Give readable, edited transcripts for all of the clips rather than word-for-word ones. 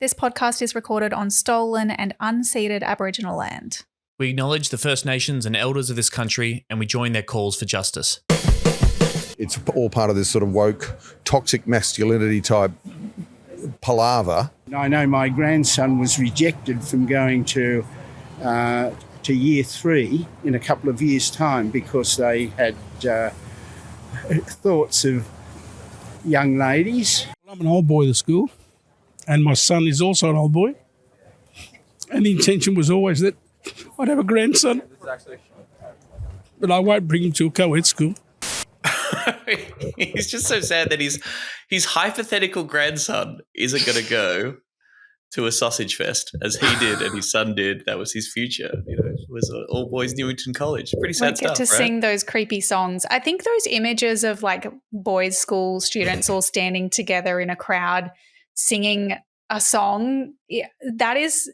This podcast is recorded on stolen and unceded Aboriginal land. We acknowledge the First Nations and elders of this country, and we join their calls for justice. It's all part of this sort of woke, toxic masculinity type palaver. I know my grandson was rejected from going to year 3 in a couple of years' time because they had thoughts of young ladies. I'm an old boy at the school, and my son is also an old boy. And the intention was always that I'd have a grandson, but I won't bring him to a co-ed school. He's just so sad that his hypothetical grandson isn't going to go to a sausage fest as he did and his son did. That was his future. You know, it was an all-boys Newington College. Pretty sad stuff, get to sing those creepy songs. I think those images of like boys' school students all standing together in a crowd singing a song, there's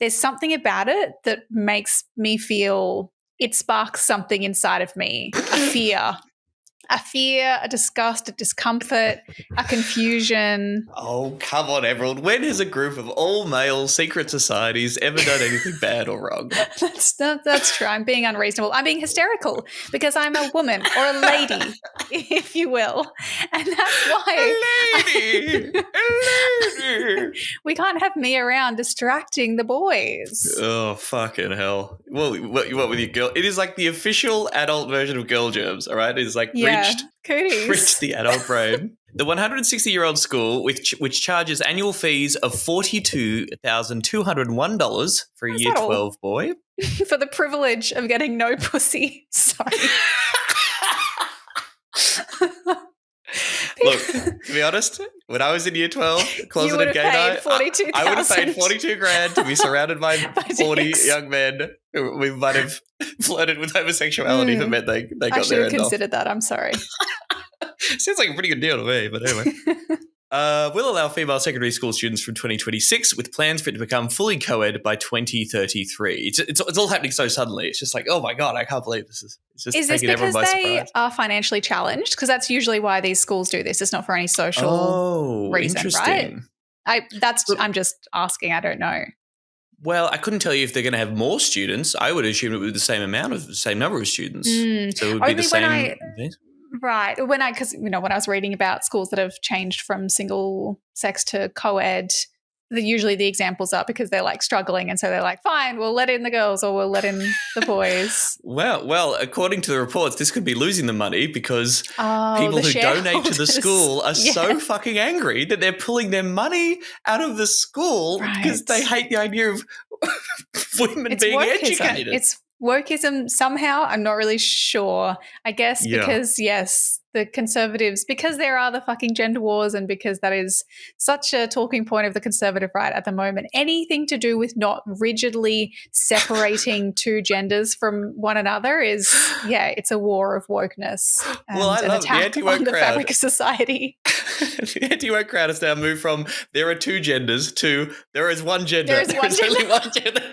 something about it that makes me feel, it sparks something inside of me, a fear, a disgust, a discomfort, a confusion. Oh, come on, everyone. When has a group of all-male secret societies ever done anything bad or wrong? That's true. I'm being unreasonable. I'm being hysterical because I'm a woman or a lady, if you will. And that's why A lady! we can't have me around distracting the boys. Oh, fucking hell. Well, what with your girl? It is like the official adult version of Girl Germs, all right? It is like reached the adult brain. The 160-year-old school, which charges annual fees of $42,201 for a Year 12 boy. For the privilege of getting no pussy. Sorry. Look, to be honest, when I was in Year 12, closeted gay night, I would have paid $42,000 to be surrounded by 40 young men who we might have flirted with homosexuality if it meant they got their end off. I should have considered that. I'm sorry. Sounds like a pretty good deal to me, but anyway. We'll allow female secondary school students from 2026 with plans for it to become fully co-ed by 2033. It's all happening so suddenly. It's just like, oh my God, I can't believe this is. It's just taking everyone by surprise. Is this because they are financially challenged? Because that's usually why these schools do this. It's not for any social reason, right? I'm just asking. I don't know. Well, I couldn't tell you if they're going to have more students. I would assume it would be the same number of students. So it would be the same. Right. Because when I was reading about schools that have changed from single sex to co-ed, usually the examples are because they're like struggling, and so they're like, fine, we'll let in the girls or we'll let in the boys. Well, according to the reports, this could be losing the money because people who donate to the school are so fucking angry that they're pulling their money out of the school because they hate the idea of women being educated. It's wokeism somehow. I'm not really sure. I guess because, the Conservatives, because there are the fucking gender wars and because that is such a talking point of the conservative right at the moment, anything to do with not rigidly separating two genders from one another is, it's a war of wokeness and an attack on the fabric of society. The anti-woke crowd has now moved from there are two genders to there is one gender. There is only one gender.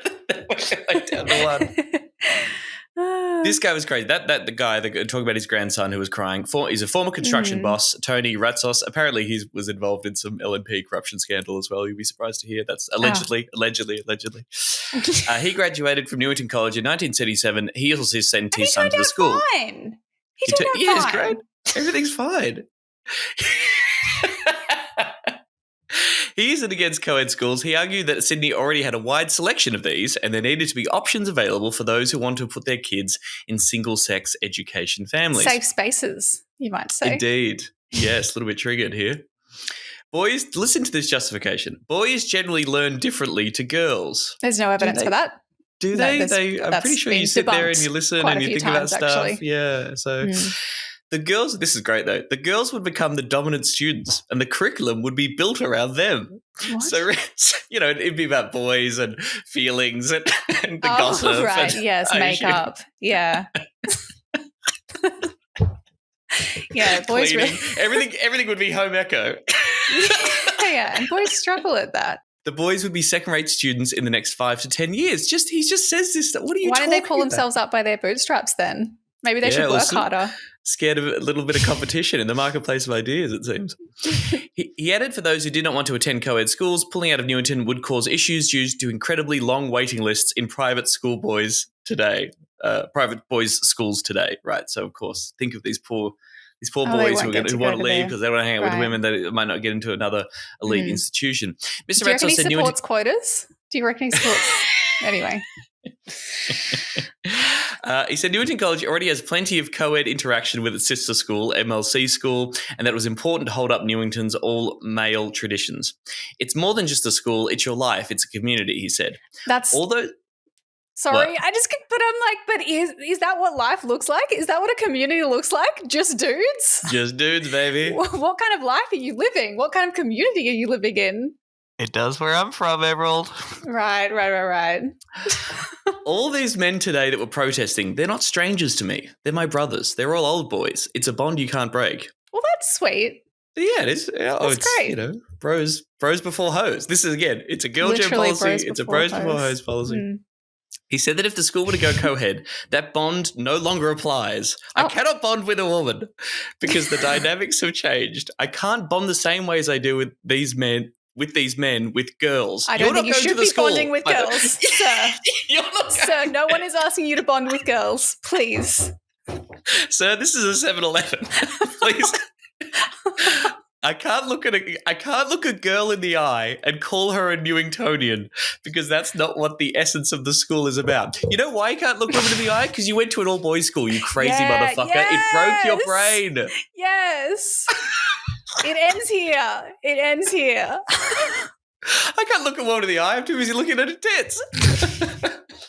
Down to one. This guy was crazy. The guy talking about his grandson who was crying. He's a former construction boss, Tony Ratsos. Apparently, he was involved in some LNP corruption scandal as well. You'd be surprised to hear. That's allegedly. He graduated from Newington College in 1977. He also sent his son to the school. Fine. He turned out fine. It's great. Everything's fine. He isn't against co-ed schools. He argued that Sydney already had a wide selection of these and there needed to be options available for those who want to put their kids in single-sex education families. Safe spaces, you might say. Indeed. Yes, a little bit triggered here. Boys, listen to this justification. Boys generally learn differently to girls. There's no evidence for that. Do they? I'm pretty sure you sit there and you listen and you think about stuff. Actually. Yeah, so... The girls, this is great though, the girls would become the dominant students and the curriculum would be built around them. What? So, it'd be about boys and feelings and the gossip. Right, and makeup. Yeah. Boys really. Everything would be home eco. And boys struggle at that. The boys would be second-rate students in the next 5 to 10 years. He just says this. What are you talking about? Why don't they pull themselves up by their bootstraps then? Maybe they should work harder. Scared of a little bit of competition in the marketplace of ideas, it seems. He added, for those who did not want to attend co-ed schools, pulling out of Newington would cause issues due to incredibly long waiting lists in private boys' schools today, right? So, of course, think of these poor boys who want to leave because they want to hang out with women that might not get into another elite institution. Mr. Do you reckon he said supports quotas? Do you reckon he supports... Anyway. He said Newington College already has plenty of co-ed interaction with its sister school, MLC School, and that it was important to hold up Newington's all-male traditions. It's more than just a school, it's your life, it's a community, he said. Sorry, but I'm like, but is that what life looks like? Is that what a community looks like? Just dudes? Just dudes, baby. What kind of life are you living? What kind of community are you living in? It does where I'm from, Emerald. Right. All these men today that were protesting, they're not strangers to me. They're my brothers. They're all old boys. It's a bond you can't break. Well, that's sweet. Yeah, it is. It's great. Bros before hoes. This is, again, it's a girl gem policy. It's a bros before hoes policy. Mm. He said that if the school were to go co-ed, that bond no longer applies. I cannot bond with a woman because the dynamics have changed. I can't bond the same way as I do with these men with girls. I don't think you should be bonding with girls, sir. Sir, no one is asking you to bond with girls. Please. Sir, this is a 7-Eleven. Please. I can't look a girl in the eye and call her a Newingtonian because that's not what the essence of the school is about. You know why you can't look women in the eye? Because you went to an all-boys school, you crazy motherfucker. Yes. It broke your brain. Yes. It ends here. I can't look a woman in the eye. I'm too busy looking at her tits.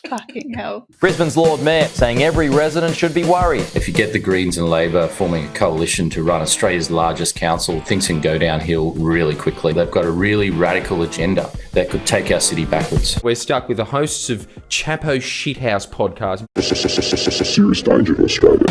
Fucking hell. Brisbane's Lord Mayor saying every resident should be worried. If you get the Greens and Labor forming a coalition to run Australia's largest council, things can go downhill really quickly. They've got a really radical agenda that could take our city backwards. We're stuck with the hosts of Chapo Shithouse podcast. Serious danger to Australia.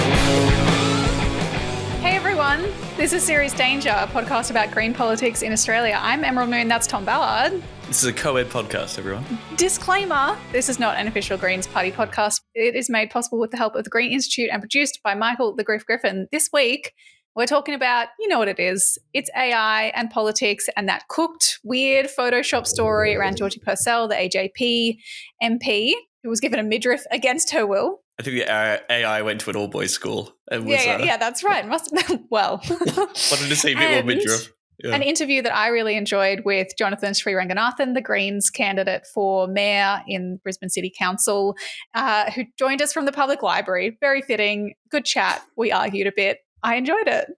Hey everyone, this is Serious Danger, a podcast about green politics in Australia. I'm Emerald Moon, that's Tom Ballard. This is a co-ed podcast, everyone. Disclaimer, this is not an official Greens Party podcast. It is made possible with the help of the Green Institute and produced by Michael the Griffin. This week, we're talking about, you know what it is. It's AI and politics and that cooked, weird Photoshop story around Georgie Purcell, the AJP MP, who was given a midriff against her will. I think the AI went to an all-boys school. And was, yeah, that's right. Well. Wanted to see a bit more midriff. Yeah. An interview that I really enjoyed with Jonathan Sriranganathan, the Greens candidate for mayor in Brisbane City Council, who joined us from the public library. Very fitting. Good chat. We argued a bit. I enjoyed it.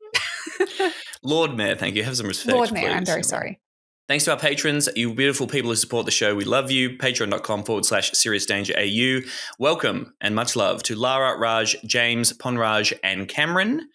Lord Mayor, thank you. Have some respect, Lord Mayor, please. I'm very sorry. Thanks to our patrons, you beautiful people who support the show. We love you. Patreon.com/SeriousDangerAU. Welcome and much love to Lara, Raj, James, Ponraj, and Cameron.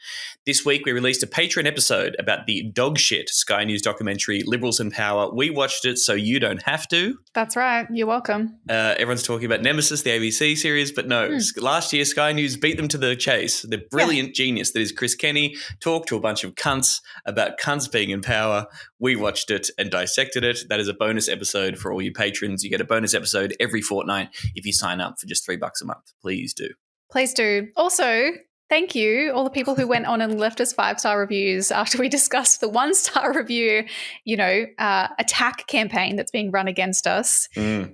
This week, we released a Patreon episode about the dog shit Sky News documentary, Liberals in Power. We watched it so you don't have to. That's right. You're welcome. Everyone's talking about Nemesis, the ABC series, but no. Last year, Sky News beat them to the chase. The brilliant genius that is Chris Kenny talked to a bunch of cunts about cunts being in power. We watched it and dissected it. That is a bonus episode for all you patrons. You get a bonus episode every fortnight if you sign up for just $3 a month. Please do. Please do. Also, thank you, all the people who went on and left us 5-star reviews after we discussed the 1-star review, attack campaign that's being run against us.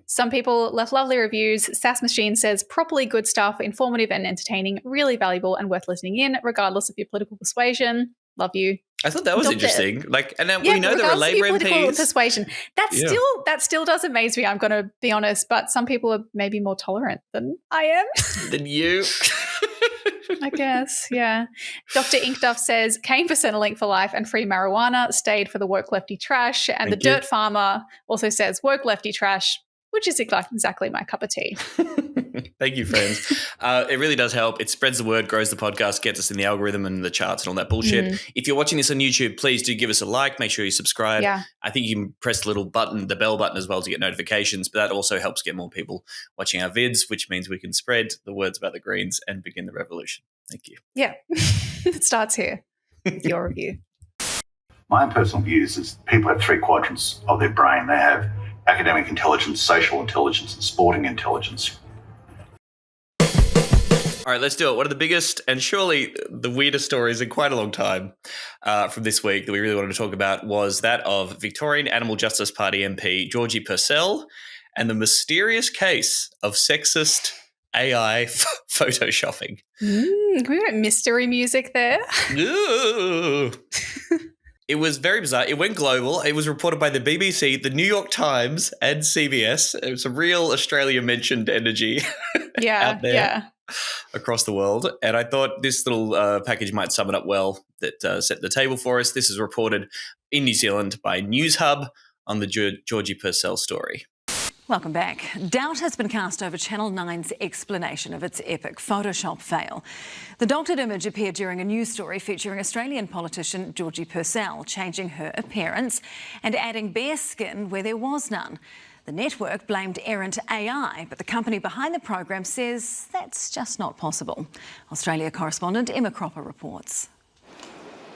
Some people left lovely reviews. Sass Machine says, properly good stuff, informative and entertaining, really valuable and worth listening in, regardless of your political persuasion. Love you. I thought that was interesting. We know there are Labor MPs. Persuasion. That still does amaze me. I'm going to be honest, but some people are maybe more tolerant than I am. Than you. I guess, yeah. Dr. Inkduff says, came for Centrelink for life and free marijuana, stayed for the woke lefty trash. And the Dirt Farmer also says, woke lefty trash, which is exactly my cup of tea. Thank you, friends. It really does help. It spreads the word, grows the podcast, gets us in the algorithm and the charts and all that bullshit. If you're watching this on YouTube, please do give us a like. Make sure you subscribe. Yeah. I think you can press the little button, the bell button as well, to get notifications, but that also helps get more people watching our vids, which means we can spread the words about the Greens and begin the revolution. Thank you. Yeah. It starts here with your review. My own personal views is people have 3 quadrants of their brain. They have academic intelligence, social intelligence, and sporting intelligence. All right, let's do it. One of the biggest and surely the weirdest stories in quite a long time from this week that we really wanted to talk about was that of Victorian Animal Justice Party MP Georgie Purcell and the mysterious case of sexist AI photoshopping. Can we get mystery music there? It was very bizarre. It went global. It was reported by the BBC, the New York Times, and CBS. It was a real Australia-mentioned energy out there across the world. And I thought this little package might sum it up well, that set the table for us. This is reported in New Zealand by News Hub on the Georgie Purcell story. Welcome back. Doubt has been cast over Channel 9's explanation of its epic Photoshop fail. The doctored image appeared during a news story featuring Australian politician Georgie Purcell changing her appearance and adding bare skin where there was none. The network blamed errant AI, but the company behind the program says that's just not possible. Australia correspondent Emma Cropper reports.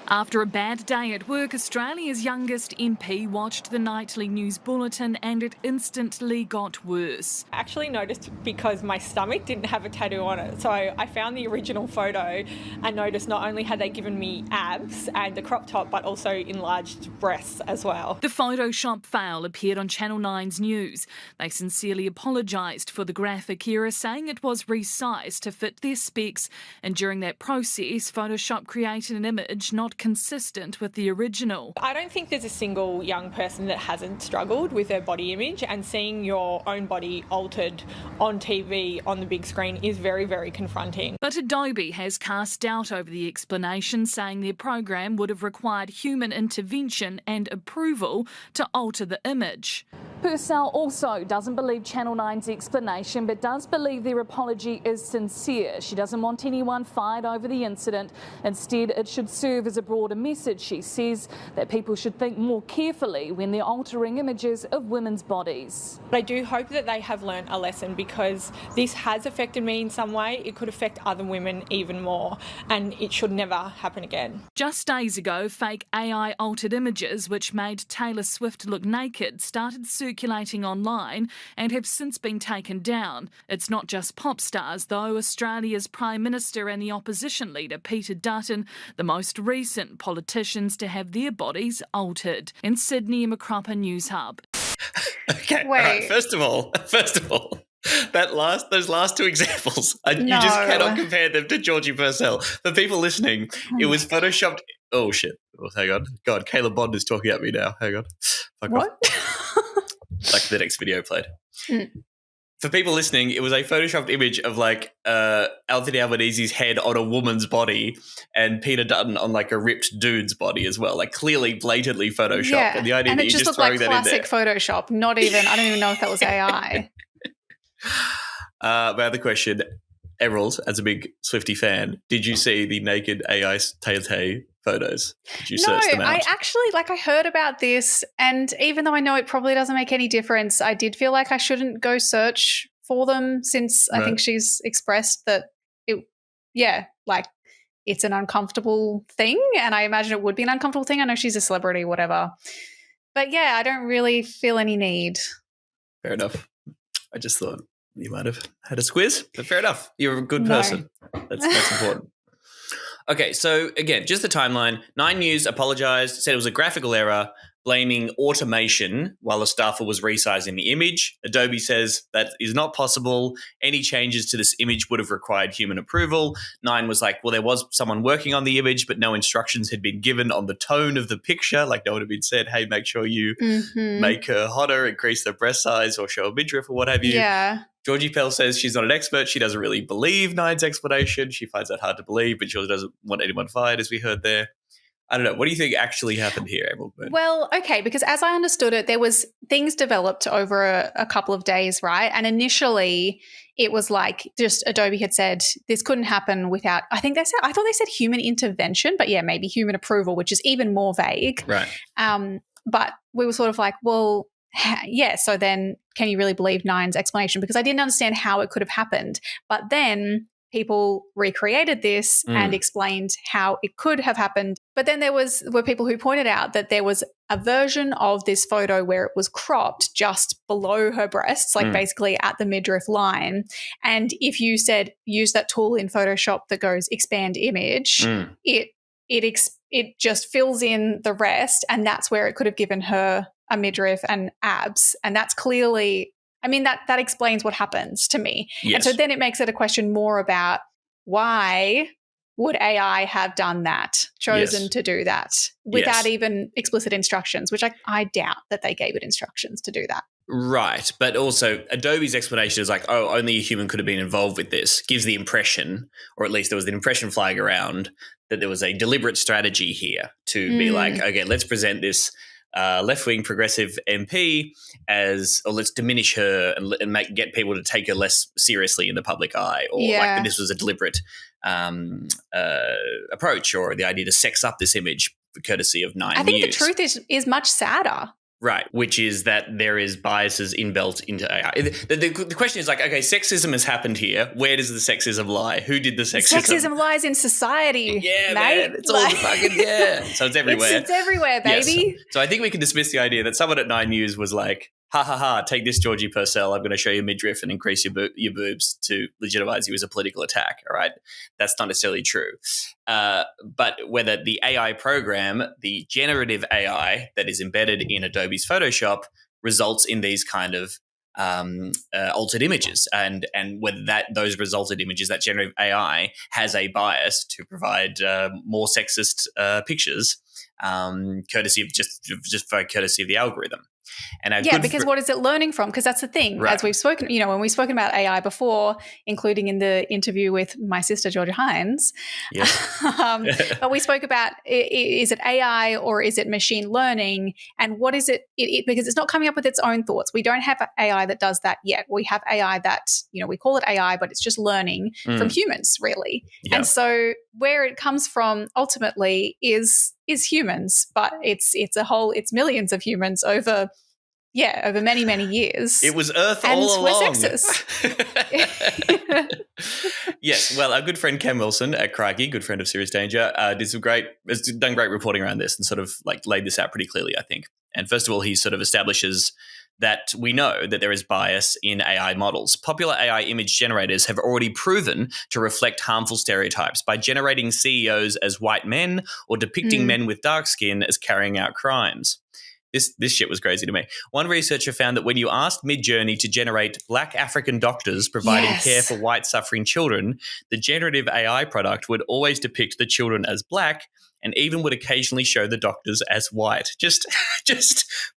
After a bad day at work, Australia's youngest MP watched the nightly news bulletin and it instantly got worse. I actually noticed because my stomach didn't have a tattoo on it. So I found the original photo and noticed not only had they given me abs and a crop top, but also enlarged breasts as well. The Photoshop fail appeared on Channel 9's news. They sincerely apologised for the graphic error, saying it was resized to fit their specs, and during that process, Photoshop created an image not consistent with the original. I don't think there's a single young person that hasn't struggled with their body image, and seeing your own body altered on TV on the big screen is very, very confronting. But Adobe has cast doubt over the explanation, saying their program would have required human intervention and approval to alter the image. Purcell also doesn't believe Channel 9's explanation, but does believe their apology is sincere. She doesn't want anyone fired over the incident. Instead, it should serve as a broader message. She says that people should think more carefully when they're altering images of women's bodies. But I do hope that they have learnt a lesson, because this has affected me in some way. It could affect other women even more, and it should never happen again. Just days ago, fake AI altered images which made Taylor Swift look naked started circulating online and have since been taken down. It's not just pop stars though. Australia's Prime Minister and the opposition leader Peter Dutton, the most recent politicians to have their bodies altered. In Sydney, Emma Cropper, News Hub. Okay, wait. Right, first of all, those last two examples, you just cannot compare them to Georgie Purcell. For people listening, it was photoshopped. Oh shit! Oh, hang on, God, Caleb Bond is talking at me now. Hang on, fuck what? Off. Like the next video played. For people listening, it was a photoshopped image of like Anthony Albanese's head on a woman's body and Peter Dutton on like a ripped dude's body as well, like clearly blatantly photoshopped. Yeah, and the idea and that it you're just just looked like throwing that in classic there. Photoshop. Not even. I don't even know if that was AI. My other question, Emerald, as a big Swiftie fan, did you see the naked AI Tay photos? Did you search them out? I actually, I heard about this, and even though I know it probably doesn't make any difference, I did feel like I shouldn't go search for them, since I think she's expressed that it's an uncomfortable thing, and I imagine it would be an uncomfortable thing. I know she's a celebrity, whatever. But yeah, I don't really feel any need. Fair enough. I just thought you might have had a squiz, but fair enough. You're a good person. That's important. Okay, so again, just the timeline. 9 News apologised, said it was a graphical error, blaming automation while a staffer was resizing the image. Adobe says that is not possible. Any changes to this image would have required human approval. 9 was like, well, there was someone working on the image, but no instructions had been given on the tone of the picture. Like no one had been said, hey, make sure you make her hotter, increase the breast size, or show a midriff or what have you. Yeah. Georgie Purcell says she's not an expert. She doesn't really believe Nine's explanation. She finds that hard to believe, but she also doesn't want anyone fired, as we heard there. I don't know. What do you think actually happened here, Emerald? Well, okay, because as I understood it, there was things developed over a couple of days, right? And initially it was like just Adobe had said this couldn't happen without, I thought they said human intervention, but yeah, maybe human approval, which is even more vague. Right. But we were sort of like, well, yeah, so then can you really believe Nine's explanation? Because I didn't understand how it could have happened. But then people recreated this and explained how it could have happened. But then were people who pointed out that there was a version of this photo where it was cropped just below her breasts, like basically at the midriff line. And if you said use that tool in Photoshop that goes expand image, it just fills in the rest, and that's where it could have given her a midriff and abs. And that's clearly, I mean, that explains what happens to me. Yes. And so then it makes it a question more about why would AI have done that, chosen to do that without even explicit instructions, which I doubt that they gave it instructions to do that. Right. But also Adobe's explanation is like, oh, only a human could have been involved with this, gives the impression, or at least there was an impression flying around, that there was a deliberate strategy here to be like, okay, let's present this left-wing progressive MP or let's diminish her and get people to take her less seriously in the public eye, or like that this was a deliberate approach, or the idea to sex up this image courtesy of Nine News. I think the truth is much sadder. Right, which is that there is biases inbuilt into AI. The question is like, okay, sexism has happened here. Where does the sexism lie? Who did the sexism? Sexism lies in society. Yeah, mate. man. It's all the fucking, So it's everywhere. It's everywhere, baby. Yes. So I think we can dismiss the idea that someone at Nine News was like, ha ha ha, take this, Georgie Purcell. I'm going to show you midriff and increase your boobs to legitimize you as a political attack. All right. That's not necessarily true. But whether the AI program, the generative AI that is embedded in Adobe's Photoshop, results in these kind of altered images, and whether those resulted images, that generative AI has a bias to provide more sexist pictures, courtesy of just for courtesy of the algorithm. And because what is it learning from? Because that's the thing. Right. As we've spoken, when we've spoken about AI before, including in the interview with my sister, Georgia Hines, but we spoke about, is it AI or is it machine learning? And what is it? Because it's not coming up with its own thoughts. We don't have AI that does that yet. We have AI that, we call it AI, but it's just learning from humans, really. Yep. And so where it comes from ultimately is humans, but it's millions of humans over many, many years. It was Earth and all along. We're sexist. Yes. Well, our good friend Cam Wilson at Crikey, good friend of Serious Danger, has done great reporting around this and sort of like laid this out pretty clearly, I think. And first of all, he sort of establishes that we know that there is bias in AI models. Popular AI image generators have already proven to reflect harmful stereotypes by generating CEOs as white men or depicting men with dark skin as carrying out crimes. This shit was crazy to me. One researcher found that when you asked Midjourney to generate black African doctors providing care for white suffering children, the generative AI product would always depict the children as black and even would occasionally show the doctors as white. Just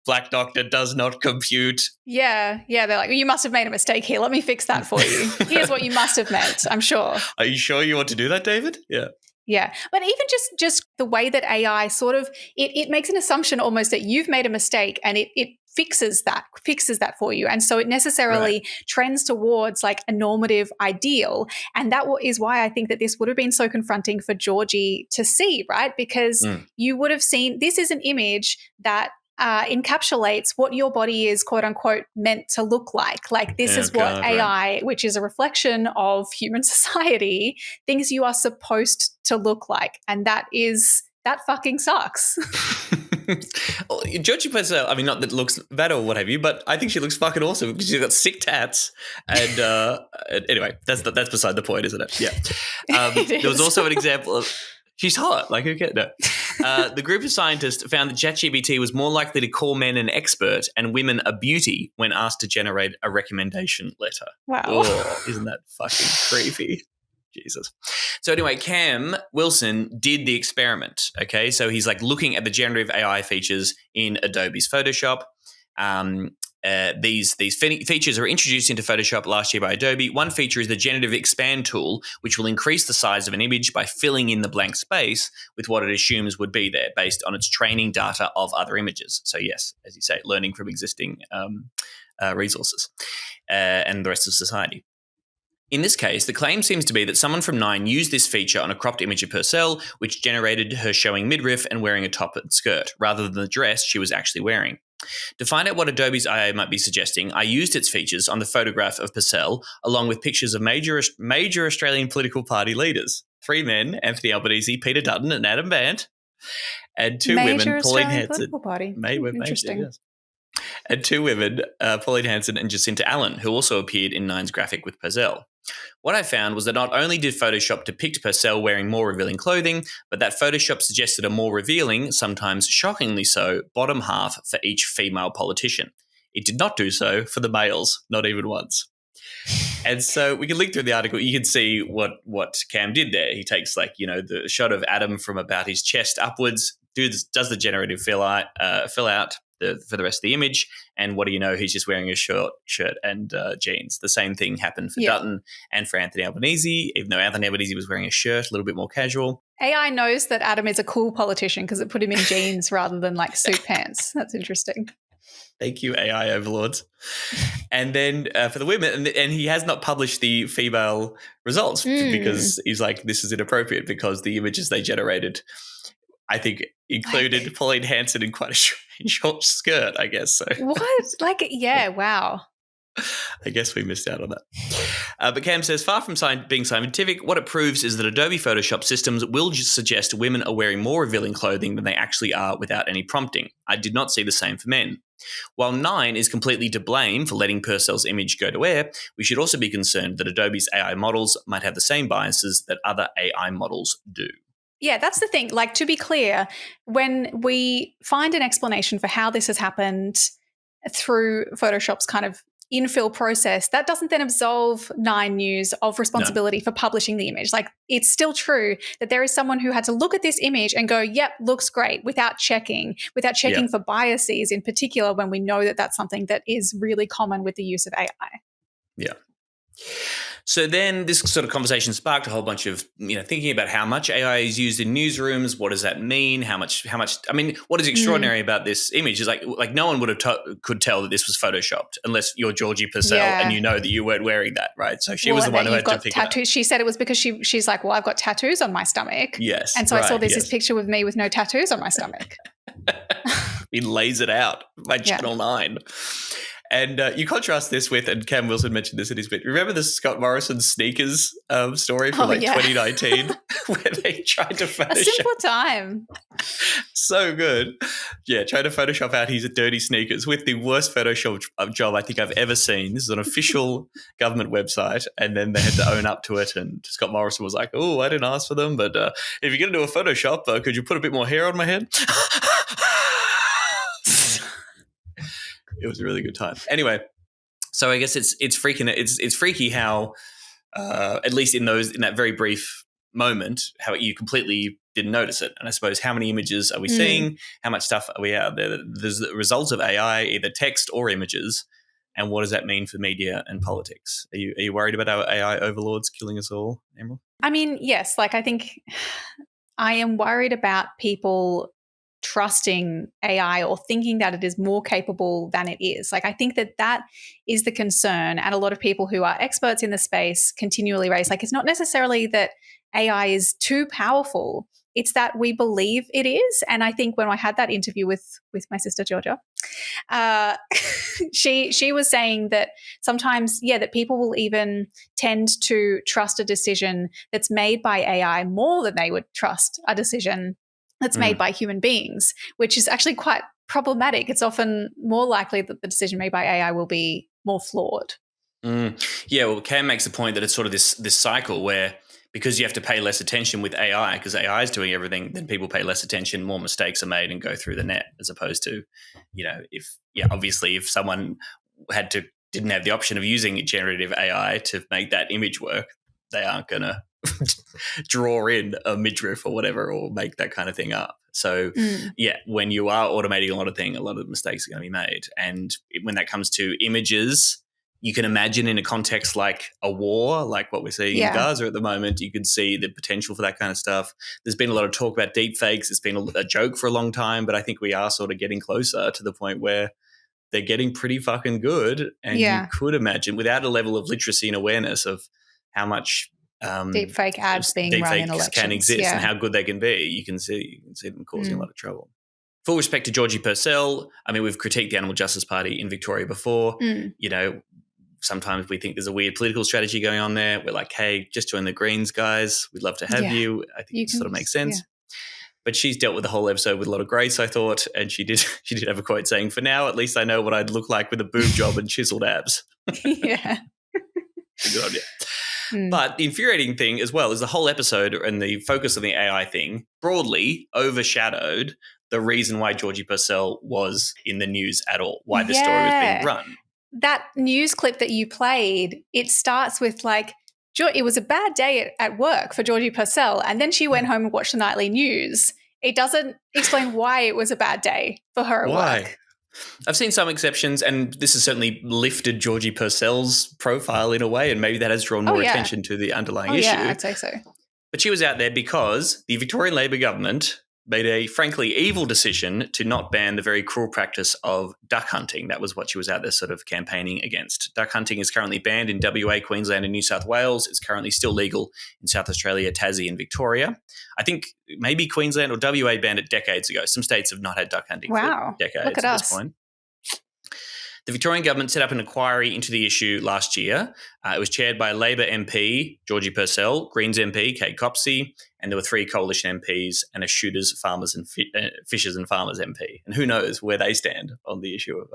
black doctor does not compute. Yeah. They're like, you must have made a mistake here. Let me fix that for you. Here's what you must have meant, I'm sure. Are you sure you want to do that, David? Yeah. Yeah. But even just the way that AI sort of, it makes an assumption almost that you've made a mistake and it fixes that for you. And so it necessarily trends towards like a normative ideal. And that is why I think that this would have been so confronting for Georgie to see, right? Because you would have seen, this is an image that encapsulates what your body is, quote unquote, meant to look like. Like this is what AI, which is a reflection of human society, thinks you are supposed to look like. And that fucking sucks. Georgie Purcell, I mean, not that looks bad or what have you, but I think she looks fucking awesome because she's got sick tats. And anyway, that's beside the point, isn't it? Yeah. There was also an example of, she's hot. Like, who cares? No. The group of scientists found that ChatGPT was more likely to call men an expert and women a beauty when asked to generate a recommendation letter. Wow. Oh, isn't that fucking creepy? Jesus. So anyway, Cam Wilson did the experiment, okay? So he's like looking at the generative AI features in Adobe's Photoshop. These features are introduced into Photoshop last year by Adobe. One feature is the generative expand tool, which will increase the size of an image by filling in the blank space with what it assumes would be there based on its training data of other images. So yes, as you say, learning from existing resources and the rest of society. In this case, the claim seems to be that someone from Nine used this feature on a cropped image of Purcell, which generated her showing midriff and wearing a top and skirt, rather than the dress she was actually wearing. To find out what Adobe's AI might be suggesting, I used its features on the photograph of Purcell, along with pictures of major Australian political party leaders. 3 men, Anthony Albanese, Peter Dutton and Adam Bandt. And two Major women, Pauline Australian Hanson. political party. Interesting. Yes. And two women, Pauline Hanson and Jacinta Allen, who also appeared in Nine's graphic with Purcell. What I found was that not only did Photoshop depict Purcell wearing more revealing clothing, but that Photoshop suggested a more revealing, sometimes shockingly so, bottom half for each female politician. It did not do so for the males, not even once. And so we can link through the article. You can see what Cam did there. He takes the shot of Adam from about his chest upwards, does the generative fill out for the rest of the image, and what do you know? He's just wearing a short shirt and jeans. The same thing happened for Dutton and for Anthony Albanese, even though Anthony Albanese was wearing a shirt, a little bit more casual. AI knows that Adam is a cool politician because it put him in jeans rather than suit pants. That's interesting. Thank you, AI overlords. And then for the women, and he has not published the female results because he's like, this is inappropriate because the images they generated, I think, included Pauline Hanson in quite a short skirt, I guess. So. What? Wow. I guess we missed out on that. But Cam says, far from being scientific, what it proves is that Adobe Photoshop systems will just suggest women are wearing more revealing clothing than they actually are without any prompting. I did not see the same for men. While Nine is completely to blame for letting Purcell's image go to air, we should also be concerned that Adobe's AI models might have the same biases that other AI models do. Yeah, that's the thing. To be clear, when we find an explanation for how this has happened through Photoshop's kind of infill process, that doesn't then absolve Nine News of responsibility for publishing the image. It's still true that there is someone who had to look at this image and go, yep, looks great, without checking for biases, in particular when we know that that's something that is really common with the use of AI. Yeah. So then this sort of conversation sparked a whole bunch of, thinking about how much AI is used in newsrooms. What does that mean? How much, I mean, what is extraordinary about this image is like no one would have could tell that this was Photoshopped unless you're Georgie Purcell and you know that you weren't wearing that, right? So she was the one who had to pick tattoos. it up. She said it was because she's like, well, I've got tattoos on my stomach. Yes. And so I saw this picture with me with no tattoos on my stomach. He lays it out by Channel 9. And you contrast this with, and Cam Wilson mentioned this in his bit, remember the Scott Morrison sneakers story from 2019 where they tried to Photoshop. A simpler time. So good. Yeah, trying to Photoshop out his dirty sneakers with the worst Photoshop job I think I've ever seen. This is an official government website, and then they had to own up to it, and Scott Morrison was like, oh, I didn't ask for them, but if you're going to do a Photoshop, could you put a bit more hair on my head? It was a really good time. Anyway, so I guess it's freaky how, at least in that very brief moment, how you completely didn't notice it. And I suppose how many images are we seeing? How much stuff are we out there? There's the results of AI, either text or images. And what does that mean for media and politics? Are you worried about our AI overlords killing us all, Emerald? I mean, yes. I think I am worried about people trusting AI or thinking that it is more capable than it is. I think that is the concern, and a lot of people who are experts in the space continually raise, it's not necessarily that AI is too powerful, it's that we believe it is. And I think when I had that interview with my sister Georgia, she was saying that sometimes, that people will even tend to trust a decision that's made by AI more than they would trust a decision that's made by human beings, which is actually quite problematic. It's often more likely that the decision made by AI will be more flawed. Yeah, well, Cam makes the point that it's sort of this cycle where because you have to pay less attention with AI, because AI is doing everything, then people pay less attention, more mistakes are made and go through the net, as opposed to, obviously if someone didn't have the option of using generative AI to make that image work, they aren't going to draw in a midriff or whatever or make that kind of thing up. So, when you are automating a lot of things, a lot of mistakes are going to be made. And when that comes to images, you can imagine in a context like a war, like what we're seeing in Gaza at the moment, you could see the potential for that kind of stuff. There's been a lot of talk about deep fakes. It's been a joke for a long time, but I think we are sort of getting closer to the point where they're getting pretty fucking good. And you could imagine, without a level of literacy and awareness of how much deep fake ads being run in elections can exist and how good they can be, you can see them causing a lot of trouble. Full respect to Georgie Purcell. I mean, we've critiqued the Animal Justice Party in Victoria before. Sometimes we think there's a weird political strategy going on there. We're like, hey, just join the Greens, guys. We'd love to have you. I think it sort of makes sense. But she's dealt with the whole episode with a lot of grace, I thought, and she did have a quote saying, "For now, at least I know what I'd look like with a boob job and chiseled abs." Yeah. Good on you. But the infuriating thing as well is the whole episode and the focus on the AI thing broadly overshadowed the reason why Georgie Purcell was in the news at all, why the story was being run. That news clip that you played, it starts with like, it was a bad day at work for Georgie Purcell, and then she went home and watched the nightly news. It doesn't explain why it was a bad day for her at work. I've seen some exceptions, and this has certainly lifted Georgie Purcell's profile in a way, and maybe that has drawn more attention to the underlying issue. Yeah, I'd say so. But she was out there because the Victorian Labor government made a frankly evil decision to not ban the very cruel practice of duck hunting. That was what she was out there sort of campaigning against. Duck hunting is currently banned in WA, Queensland and New South Wales. It's currently still legal in South Australia, Tassie and Victoria. I think maybe Queensland or WA banned it decades ago. Some states have not had duck hunting for decades Look at this point. The Victorian government set up an inquiry into the issue last year. It was chaired by Labor MP, Georgie Purcell, Greens MP, Kate Copsey, and there were 3 coalition MPs and a shooters, farmers and fishers and farmers MP. And who knows where they stand on the issue of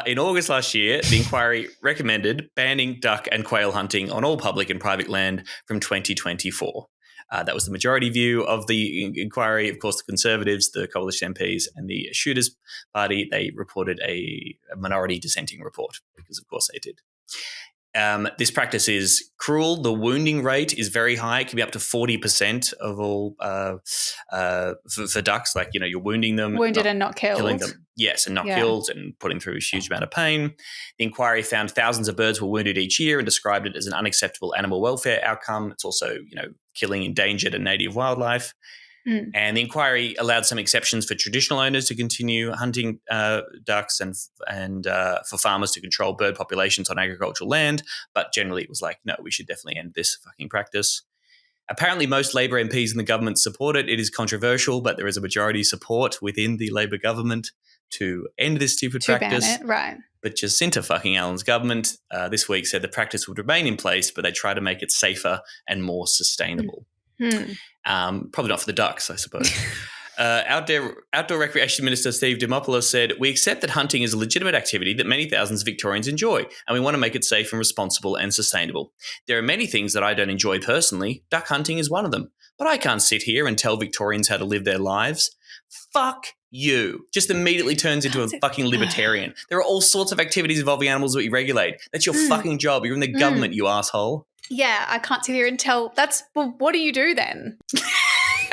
in August last year, the inquiry recommended banning duck and quail hunting on all public and private land from 2024. That was the majority view of the inquiry. Of course, the Conservatives, the Coalition MPs and the Shooters Party, they reported a minority dissenting report because, of course, they did. This practice is cruel. The wounding rate is very high. It can be up to 40% of all for ducks. Like, you're wounding them. Wounded and not killed. Killing them. Yes, and not killed and putting through a huge amount of pain. The inquiry found thousands of birds were wounded each year and described it as an unacceptable animal welfare outcome. It's also, killing endangered and native wildlife. And the inquiry allowed some exceptions for traditional owners to continue hunting ducks and for farmers to control bird populations on agricultural land. But generally it was like, no, we should definitely end this fucking practice. Apparently most Labor MPs in the government support it. It is controversial, but there is a majority support within the Labor government to end this stupid practice. Ban it, right. But Jacinta fucking Allen's government this week said the practice would remain in place, but they try to make it safer and more sustainable. Probably not for the ducks, I suppose. Outdoor Recreation Minister Steve Dimopoulos said, "We accept that hunting is a legitimate activity that many thousands of Victorians enjoy, and we want to make it safe and responsible and sustainable. There are many things that I don't enjoy personally. Duck hunting is one of them. But I can't sit here and tell Victorians how to live their lives." Fuck you. Just immediately turns into a fucking libertarian. There are all sorts of activities involving animals that we regulate. That's your fucking job. You're in the government, you asshole. Yeah, I can't sit here and tell. Well, what do you do then? Why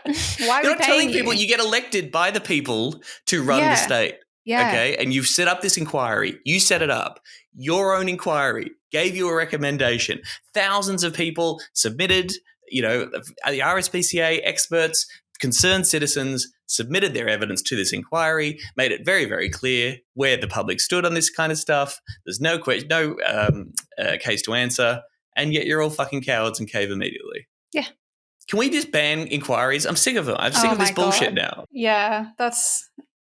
are You're we not telling paying people. You get elected by the people to run the state. Yeah. Okay. And you've set up this inquiry. You set it up. Your own inquiry gave you a recommendation. Thousands of people submitted, the RSPCA experts, concerned citizens submitted their evidence to this inquiry, made it very, very clear where the public stood on this kind of stuff. There's no case to answer, and yet you're all fucking cowards and cave immediately. Yeah. Can we just ban inquiries? I'm sick of it. I'm sick of this bullshit now. Yeah,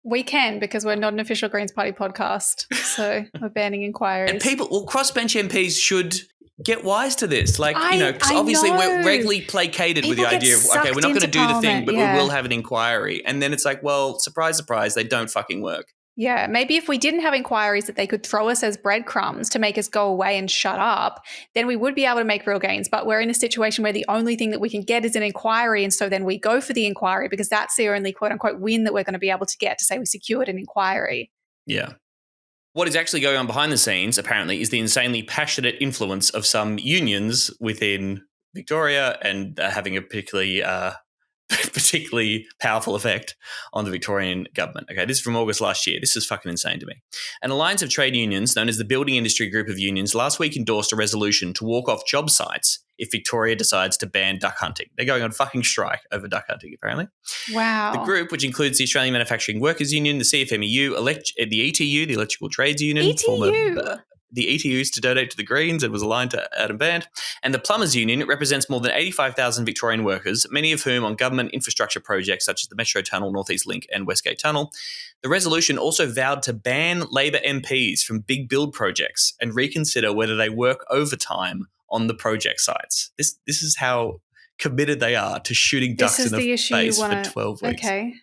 we can because we're not an official Greens Party podcast, so we're banning inquiries. And crossbench MPs should get wise to this. Because obviously we're regularly placated with the idea of, okay, we're not going to do the thing, but we will have an inquiry. And then it's like, well, surprise, surprise, they don't fucking work. Yeah, maybe if we didn't have inquiries that they could throw us as breadcrumbs to make us go away and shut up, then we would be able to make real gains. But we're in a situation where the only thing that we can get is an inquiry. And so then we go for the inquiry because that's the only quote unquote win that we're going to be able to get to say we secured an inquiry. Yeah. What is actually going on behind the scenes, apparently, is the insanely passionate influence of some unions within Victoria and having a particularly powerful effect on the Victorian government. Okay, this is from August last year. This is fucking insane to me. An alliance of trade unions known as the Building Industry Group of Unions last week endorsed a resolution to walk off job sites if Victoria decides to ban duck hunting. They're going on fucking strike over duck hunting, apparently. Wow. The group, which includes the Australian Manufacturing Workers Union, the CFMEU, the ETU, the Electrical Trades Union, the ETU used to donate to the Greens and was aligned to Adam Band, and the Plumbers Union represents more than 85,000 Victorian workers, many of whom on government infrastructure projects such as the Metro Tunnel, North East Link and Westgate Tunnel. The resolution also vowed to ban Labor MPs from big build projects and reconsider whether they work overtime on the project sites. This is how committed they are to shooting ducks in the face for 12 weeks. Okay.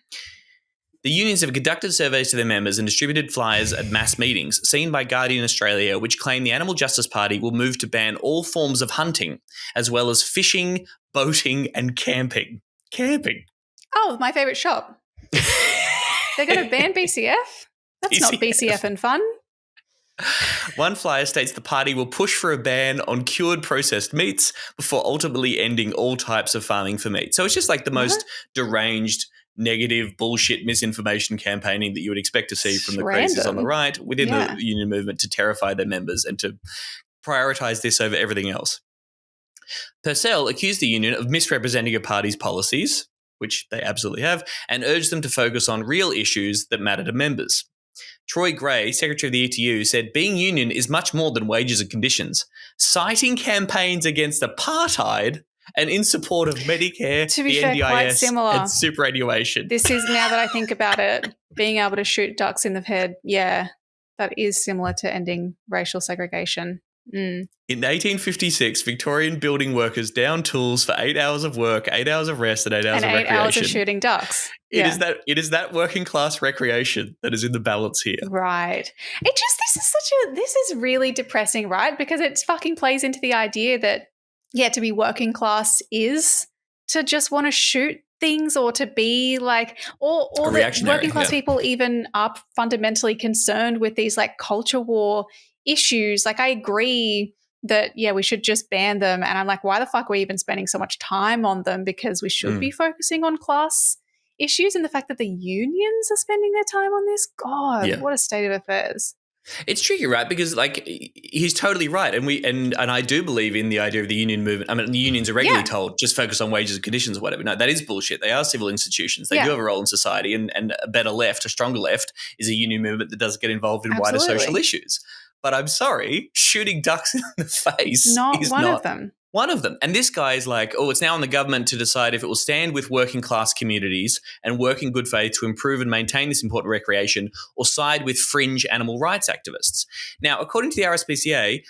The unions have conducted surveys to their members and distributed flyers at mass meetings, seen by Guardian Australia, which claim the Animal Justice Party will move to ban all forms of hunting, as well as fishing, boating, and camping. Camping. Oh, my favourite shop. They're going to ban BCF? That's not BCF and fun. One flyer states the party will push for a ban on cured processed meats before ultimately ending all types of farming for meat. So it's just like the most deranged, negative, bullshit misinformation campaigning that you would expect to see from the crazies on the right within the union movement to terrify their members and to prioritise this over everything else. Purcell accused the union of misrepresenting a party's policies, which they absolutely have, and urged them to focus on real issues that matter to members. Troy Gray, secretary of the ETU, said being union is much more than wages and conditions, citing campaigns against apartheid and in support of Medicare, to be the fair, NDIS, quite similar. and superannuation. This is, now that I think about it, being able to shoot ducks in the head, that is similar to ending racial segregation. In 1856, Victorian building workers downed tools for 8 hours of work, 8 hours of rest, and 8 hours of recreation. 8 hours of shooting ducks. It is that working class recreation that is in the balance here. Right. This is really depressing, right? Because it fucking plays into the idea that, to be working class is to just want to shoot things or to be like, or that working class people even are fundamentally concerned with these like culture war issues. Like I agree that, we should just ban them. And I'm like, why the fuck are we even spending so much time on them? Because we should be focusing on class issues, and the fact that the unions are spending their time on this. God, what a state of affairs. It's tricky, right? Because like he's totally right, and I do believe in the idea of the union movement. I mean, the unions are regularly told just focus on wages and conditions or whatever. No, that is bullshit. They are civil institutions. They do have a role in society, and a better left, a stronger left, is a union movement that does get involved in wider social issues. But I'm sorry, shooting ducks in the face is not one of them. And this guy is like, it's now on the government to decide if it will stand with working class communities and work in good faith to improve and maintain this important recreation, or side with fringe animal rights activists. Now, according to the RSPCA,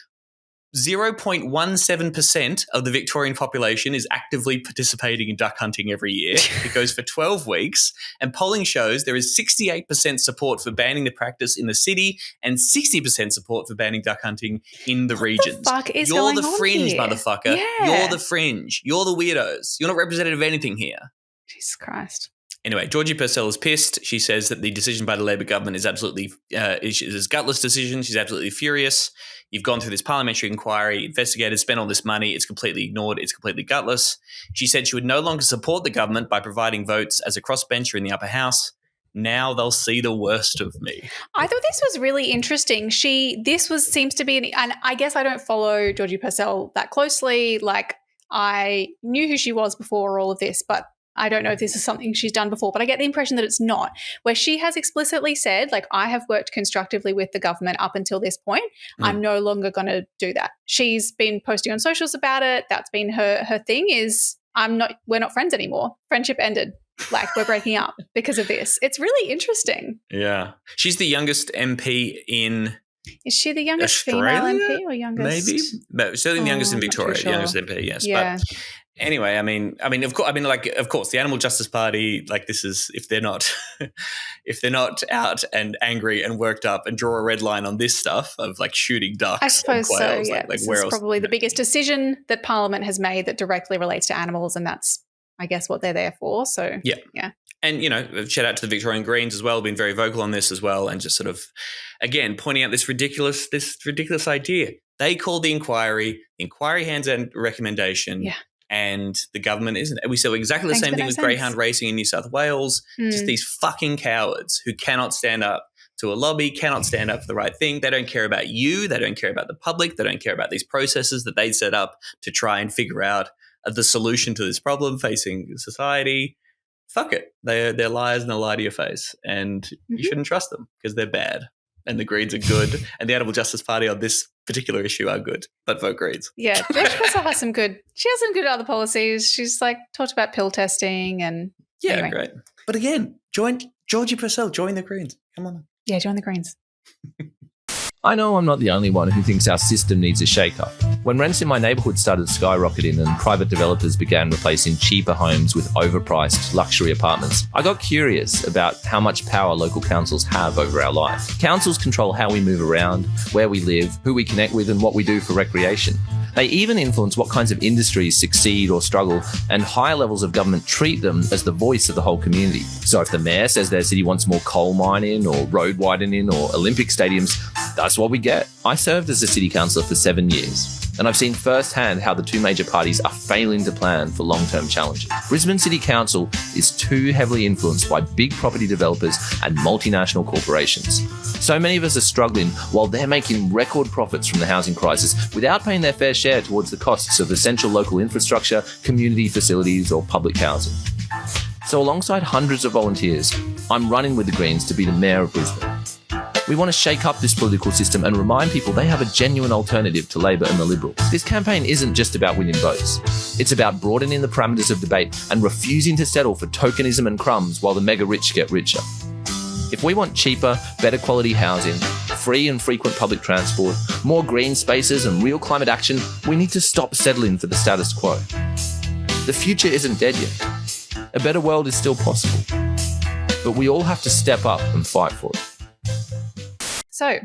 0.17% of the Victorian population is actively participating in duck hunting every year. It goes for 12 weeks, and polling shows there is 68% support for banning the practice in the city and 60% support for banning duck hunting in the regions. What the fuck is You're going the on fringe, here? motherfucker. Yeah. You're the fringe. You're the weirdos. You're not representative of anything here. Jesus Christ. Anyway, Georgie Purcell is pissed. She says that the decision by the Labor government is absolutely is a gutless decision. She's absolutely furious. You've gone through this parliamentary inquiry, investigated, spent all this money. It's completely ignored. It's completely gutless. She said she would no longer support the government by providing votes as a crossbencher in the upper house. Now they'll see the worst of me. I thought this was really interesting. Seems to be, and I guess I don't follow Georgie Purcell that closely. Like I knew who she was before all of this, but I don't know if this is something she's done before, but I get the impression that it's not, where she has explicitly said, like, I have worked constructively with the government up until this point. I'm no longer going to do that. She's been posting on socials about it. That's been her thing is we're not friends anymore. Friendship ended. Like we're breaking up because of this. It's really interesting. Yeah. She's the youngest MP in Is she the youngest Australia? female MP or youngest? Maybe. But certainly the youngest in Victoria, sure. youngest MP, yes. Yeah. But anyway, of course, the Animal Justice Party, like this is if they're not out and angry and worked up and draw a red line on this stuff of like shooting ducks. I suppose and quails, so. Yeah, like this where is else? probably the biggest decision that Parliament has made that directly relates to animals, and that's, I guess, what they're there for. So yeah. And, shout out to the Victorian Greens as well, been very vocal on this as well, and just sort of, again, pointing out this ridiculous idea. They called the inquiry hands out a recommendation, and the government isn't. We saw exactly the same thing with greyhound racing in New South Wales. Just these fucking cowards who cannot stand up to a lobby, cannot stand up for the right thing. They don't care about you. They don't care about the public. They don't care about these processes that they set up to try and figure out the solution to this problem facing society. Fuck it. They're liars and they'll lie to your face. And you shouldn't trust them because they're bad. And the Greens are good. And the Animal Justice Party on this particular issue are good. But vote Greens. Yeah. Georgie Purcell has some good other policies. She's like talked about pill testing and anyway. Great. But again, join Georgie Purcell, join the Greens. Come on. Yeah, join the Greens. I know I'm not the only one who thinks our system needs a shake-up. When rents in my neighbourhood started skyrocketing and private developers began replacing cheaper homes with overpriced luxury apartments, I got curious about how much power local councils have over our life. Councils control how we move around, where we live, who we connect with, and what we do for recreation. They even influence what kinds of industries succeed or struggle, and higher levels of government treat them as the voice of the whole community. So if the mayor says their city wants more coal mining or road widening or Olympic stadiums, that's what we get. I served as a city councillor for 7 years, and I've seen firsthand how the two major parties are failing to plan for long-term challenges. Brisbane City Council is too heavily influenced by big property developers and multinational corporations. So many of us are struggling while they're making record profits from the housing crisis without paying their fair share towards the costs of essential local infrastructure, community facilities, or public housing. So alongside hundreds of volunteers, I'm running with the Greens to be the Mayor of Brisbane. We want to shake up this political system and remind people they have a genuine alternative to Labor and the Liberals. This campaign isn't just about winning votes. It's about broadening the parameters of debate and refusing to settle for tokenism and crumbs while the mega rich get richer. If we want cheaper, better quality housing, free and frequent public transport, more green spaces and real climate action, we need to stop settling for the status quo. The future isn't dead yet. A better world is still possible. But we all have to step up and fight for it. So,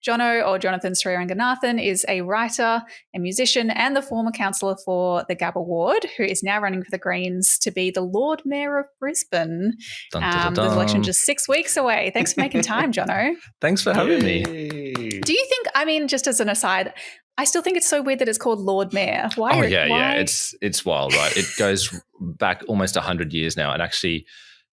Jonno, or Jonathan Sriranganathan, is a writer, a musician, and the former councillor for the Gabba ward, who is now running for the Greens to be the Lord Mayor of Brisbane. The election just 6 weeks away. Thanks for making time, Jonno. Thanks for having me. Do you think, I mean, just as an aside, I still think it's so weird that it's called Lord Mayor. Why? Yeah. It's wild, right? It goes back almost 100 years now, and actually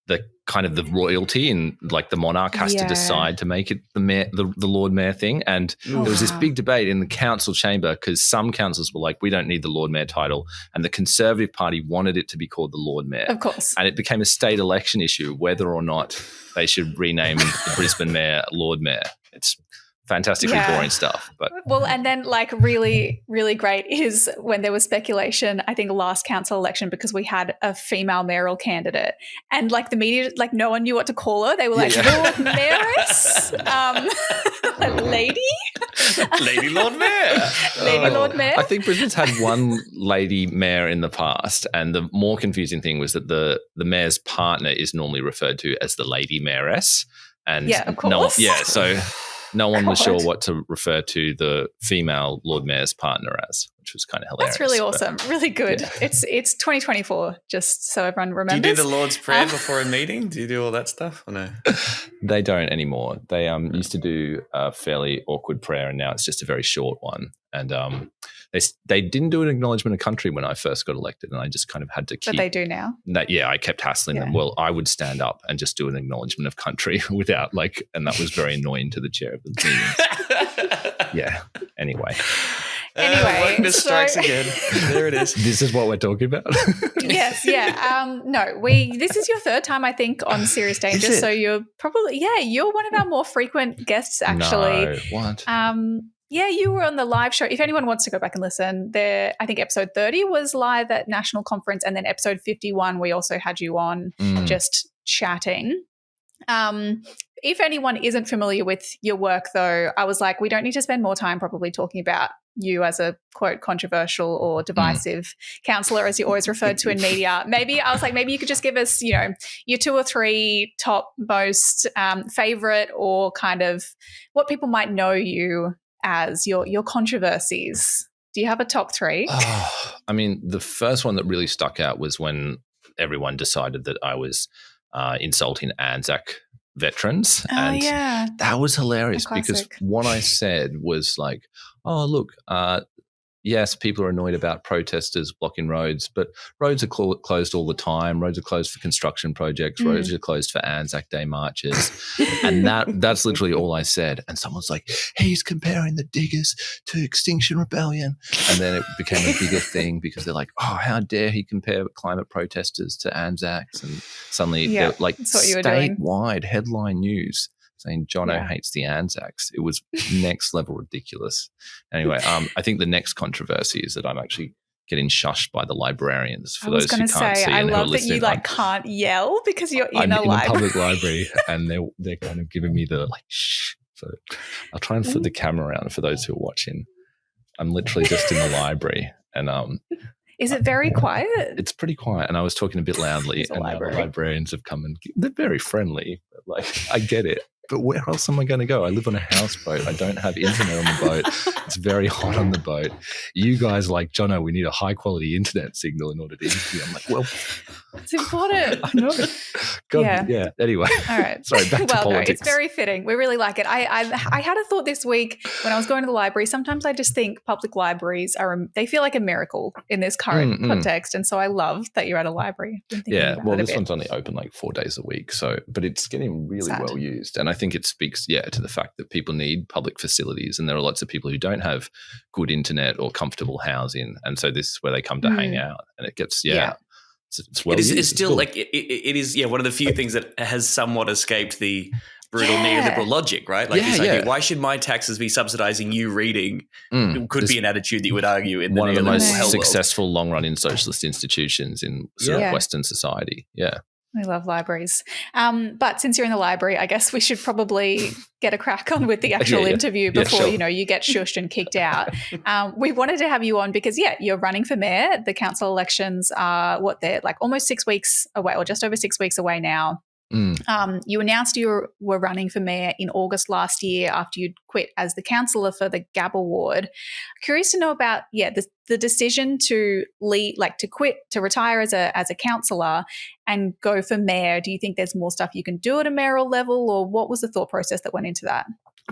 the kind of the royalty and like the monarch has to decide to make it the mayor, the Lord Mayor thing. And there was this big debate in the council chamber because some councillors were like, we don't need the Lord Mayor title. And the Conservative Party wanted it to be called the Lord Mayor. Of course. And it became a state election issue whether or not they should rename the Brisbane Mayor Lord Mayor. It's fantastically boring stuff. But well, and then like really, really great is when there was speculation, I think last council election, because we had a female mayoral candidate and like the media, like no one knew what to call her. They were like, Lord Mayoress, lady? Lady Lord Mayor. Lady Lord Mayor. I think Brisbane's had one lady mayor in the past, and the more confusing thing was that the mayor's partner is normally referred to as the Lady Mayoress. And of course. No one was sure what to refer to the female Lord Mayor's partner as, which was kind of hilarious. That's really awesome. Really good. Yeah. It's 2024, just so everyone remembers. Do you do the Lord's Prayer before a meeting? Do you do all that stuff or no? They don't anymore. They used to do a fairly awkward prayer, and now it's just a very short one. And they didn't do an acknowledgement of country when I first got elected, and I just kind of had to keep. But they do now. I kept hassling them. Well, I would stand up and just do an acknowledgement of country without and that was very annoying to the chair of the meeting. Yeah. Anyway, wokeness strikes again. There it is. This is what we're talking about. Yes, yeah. This is your third time, I think, on Serious Danger. So you're probably, you're one of our more frequent guests, actually. No, what? Yeah, you were on the live show. If anyone wants to go back and listen, I think episode 30 was live at National Conference, and then episode 51 we also had you on just chatting. If anyone isn't familiar with your work, though, I was like, we don't need to spend more time probably talking about you as a, quote, controversial or divisive councillor, as you're always referred to in media. Maybe you could just give us, your 2 or 3 top most favourite or kind of what people might know you as, your controversies. Do you have a top 3? I mean, the first one that really stuck out was when everyone decided that I was insulting Anzac veterans. And that was hilarious because what I said was like, oh, look, yes, people are annoyed about protesters blocking roads, but roads are closed all the time. Roads are closed for construction projects. Roads are closed for Anzac Day marches. And that's literally all I said. And someone's like, he's comparing the diggers to Extinction Rebellion. And then it became a bigger thing because they're like, oh, how dare he compare climate protesters to Anzacs? And suddenly they're like statewide headline news saying Jonno hates the Anzacs. It was next level ridiculous. Anyway, I think the next controversy is that I'm actually getting shushed by the librarians. For those who can't see, I love that you can't yell because you're in a library. I'm in a public library, and they're kind of giving me the shh. So I'll try and flip the camera around for those who are watching. I'm literally just in the library, and is it very quiet? It's pretty quiet, and I was talking a bit loudly, and now the librarians have come and they're very friendly. But like, I get it. But where else am I going to go? I live on a houseboat. I don't have internet on the boat. It's very hot on the boat. You guys like, Jonno, we need a high-quality internet signal in order to interview. I'm like, well... It's important. I know. God, yeah. Anyway. All right. Sorry, back to politics. No, it's very fitting. We really like it. I had a thought this week when I was going to the library. Sometimes I just think public libraries they feel like a miracle in this current context. And so I love that you're at a library. Yeah, well, this one's only open like 4 days a week. But it's getting really well used. And I think it speaks, to the fact that people need public facilities, and there are lots of people who don't have good internet or comfortable housing, and so this is where they come to hang out, and it gets it's well used. It's still like it is one of the few things that has somewhat escaped the brutal neoliberal logic, right? Like this idea, why should my taxes be subsidizing you reading? Could be an attitude that you would argue in one of the most successful long run in socialist institutions in sort of Western society. Yeah. I love libraries. But since you're in the library, I guess we should probably get a crack on with the actual interview before, you get shushed and kicked out. We wanted to have you on because, you're running for mayor. The council elections are they're like almost 6 weeks away, or just over 6 weeks away now. You announced you were running for mayor in August last year after you'd quit as the councillor for the Gabba ward. Curious to know about the decision to leave, to quit, to retire as a councillor and go for mayor. Do you think there's more stuff you can do at a mayoral level, or what was the thought process that went into that?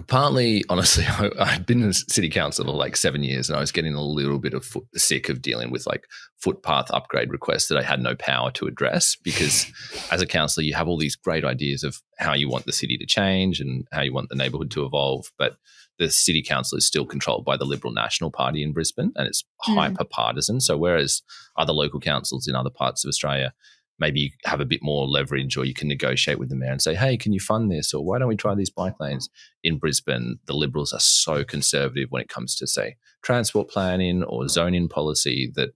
Partly, honestly, I'd been in city council for like 7 years, and I was getting a little bit sick of dealing with like footpath upgrade requests that I had no power to address, because as a councillor, you have all these great ideas of how you want the city to change and how you want the neighbourhood to evolve, but the city council is still controlled by the Liberal National Party in Brisbane, and it's hyper partisan. So whereas other local councils in other parts of Australia, maybe you have a bit more leverage, or you can negotiate with the mayor and say, hey, can you fund this? Or why don't we try these bike lanes? In Brisbane, the Liberals are so conservative when it comes to, say, transport planning or zoning policy that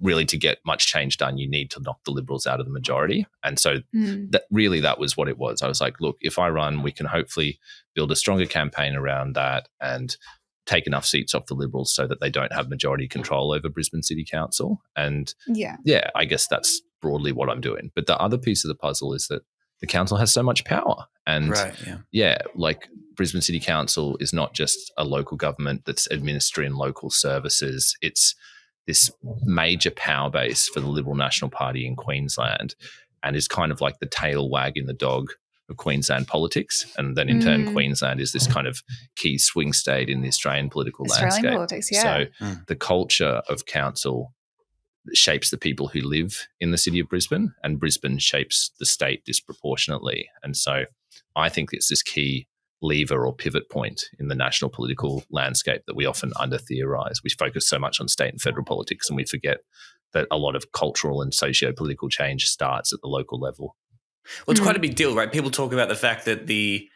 really to get much change done, you need to knock the Liberals out of the majority. And so that was what it was. I was like, look, if I run, we can hopefully build a stronger campaign around that and take enough seats off the Liberals so that they don't have majority control over Brisbane City Council. And I guess that's broadly what I'm doing. But the other piece of the puzzle is that the council has so much power. And like Brisbane City Council is not just a local government that's administering local services. It's this major power base for the Liberal National Party in Queensland, and is kind of like the tail wagging the dog of Queensland politics. And then in turn, Queensland is this kind of key swing state in the Australian political landscape. Politics, So the culture of council shapes the people who live in the city of Brisbane, and Brisbane shapes the state disproportionately. And so I think it's this key lever or pivot point in the national political landscape that we often under-theorise. We focus so much on state and federal politics, and we forget that a lot of cultural and socio-political change starts at the local level. Well, it's quite a big deal, right? People talk about the fact that the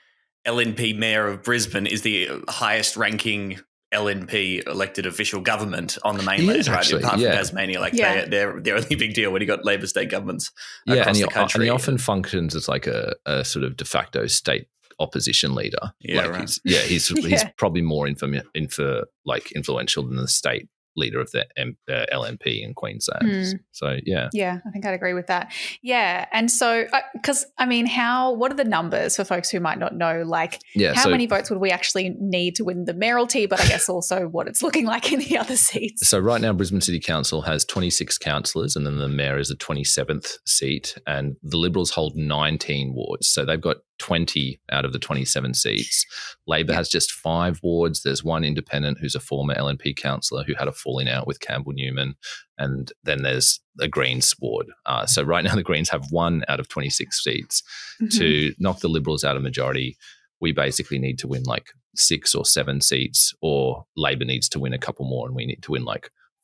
LNP mayor of Brisbane is the highest ranking LNP elected official government on the mainland, right? Apart from Tasmania, they're the only big deal when you got Labor state governments across the country. And he often functions as like a sort of de facto state opposition leader. He's probably more influential than the state leader of the LNP in Queensland. So, I think I'd agree with that. Yeah. And so, because, what are the numbers for folks who might not know? How many votes would we actually need to win the mayoralty, but I guess also what it's looking like in the other seats? So right now, Brisbane City Council has 26 councillors, and then the mayor is a 27th seat, and the Liberals hold 19 wards. So they've got 20 out of the 27 seats. Labor has just 5 wards. There's one independent who's a former LNP councillor who had a falling out with Campbell Newman, and then there's a Greens ward. So right now the Greens have 1 out of 26 seats. To knock the Liberals out of majority, we basically need to win 6 or 7 seats, or Labor needs to win a couple more and we need to win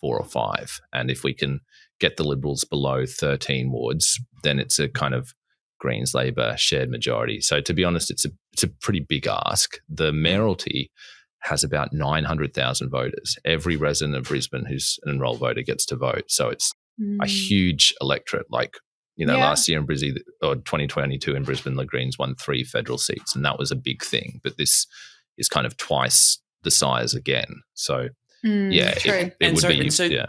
4 or 5. And if we can get the Liberals below 13 wards, then it's a kind of Greens Labor shared majority. So to be honest, it's a pretty big ask. The mayoralty has about 900,000 voters. Every resident of Brisbane who's an enrolled voter gets to vote. So it's a huge electorate, last year in Brisbane, or 2022 in Brisbane, the Greens won 3 federal seats, and that was a big thing. But this is kind of twice the size again. So, it would be.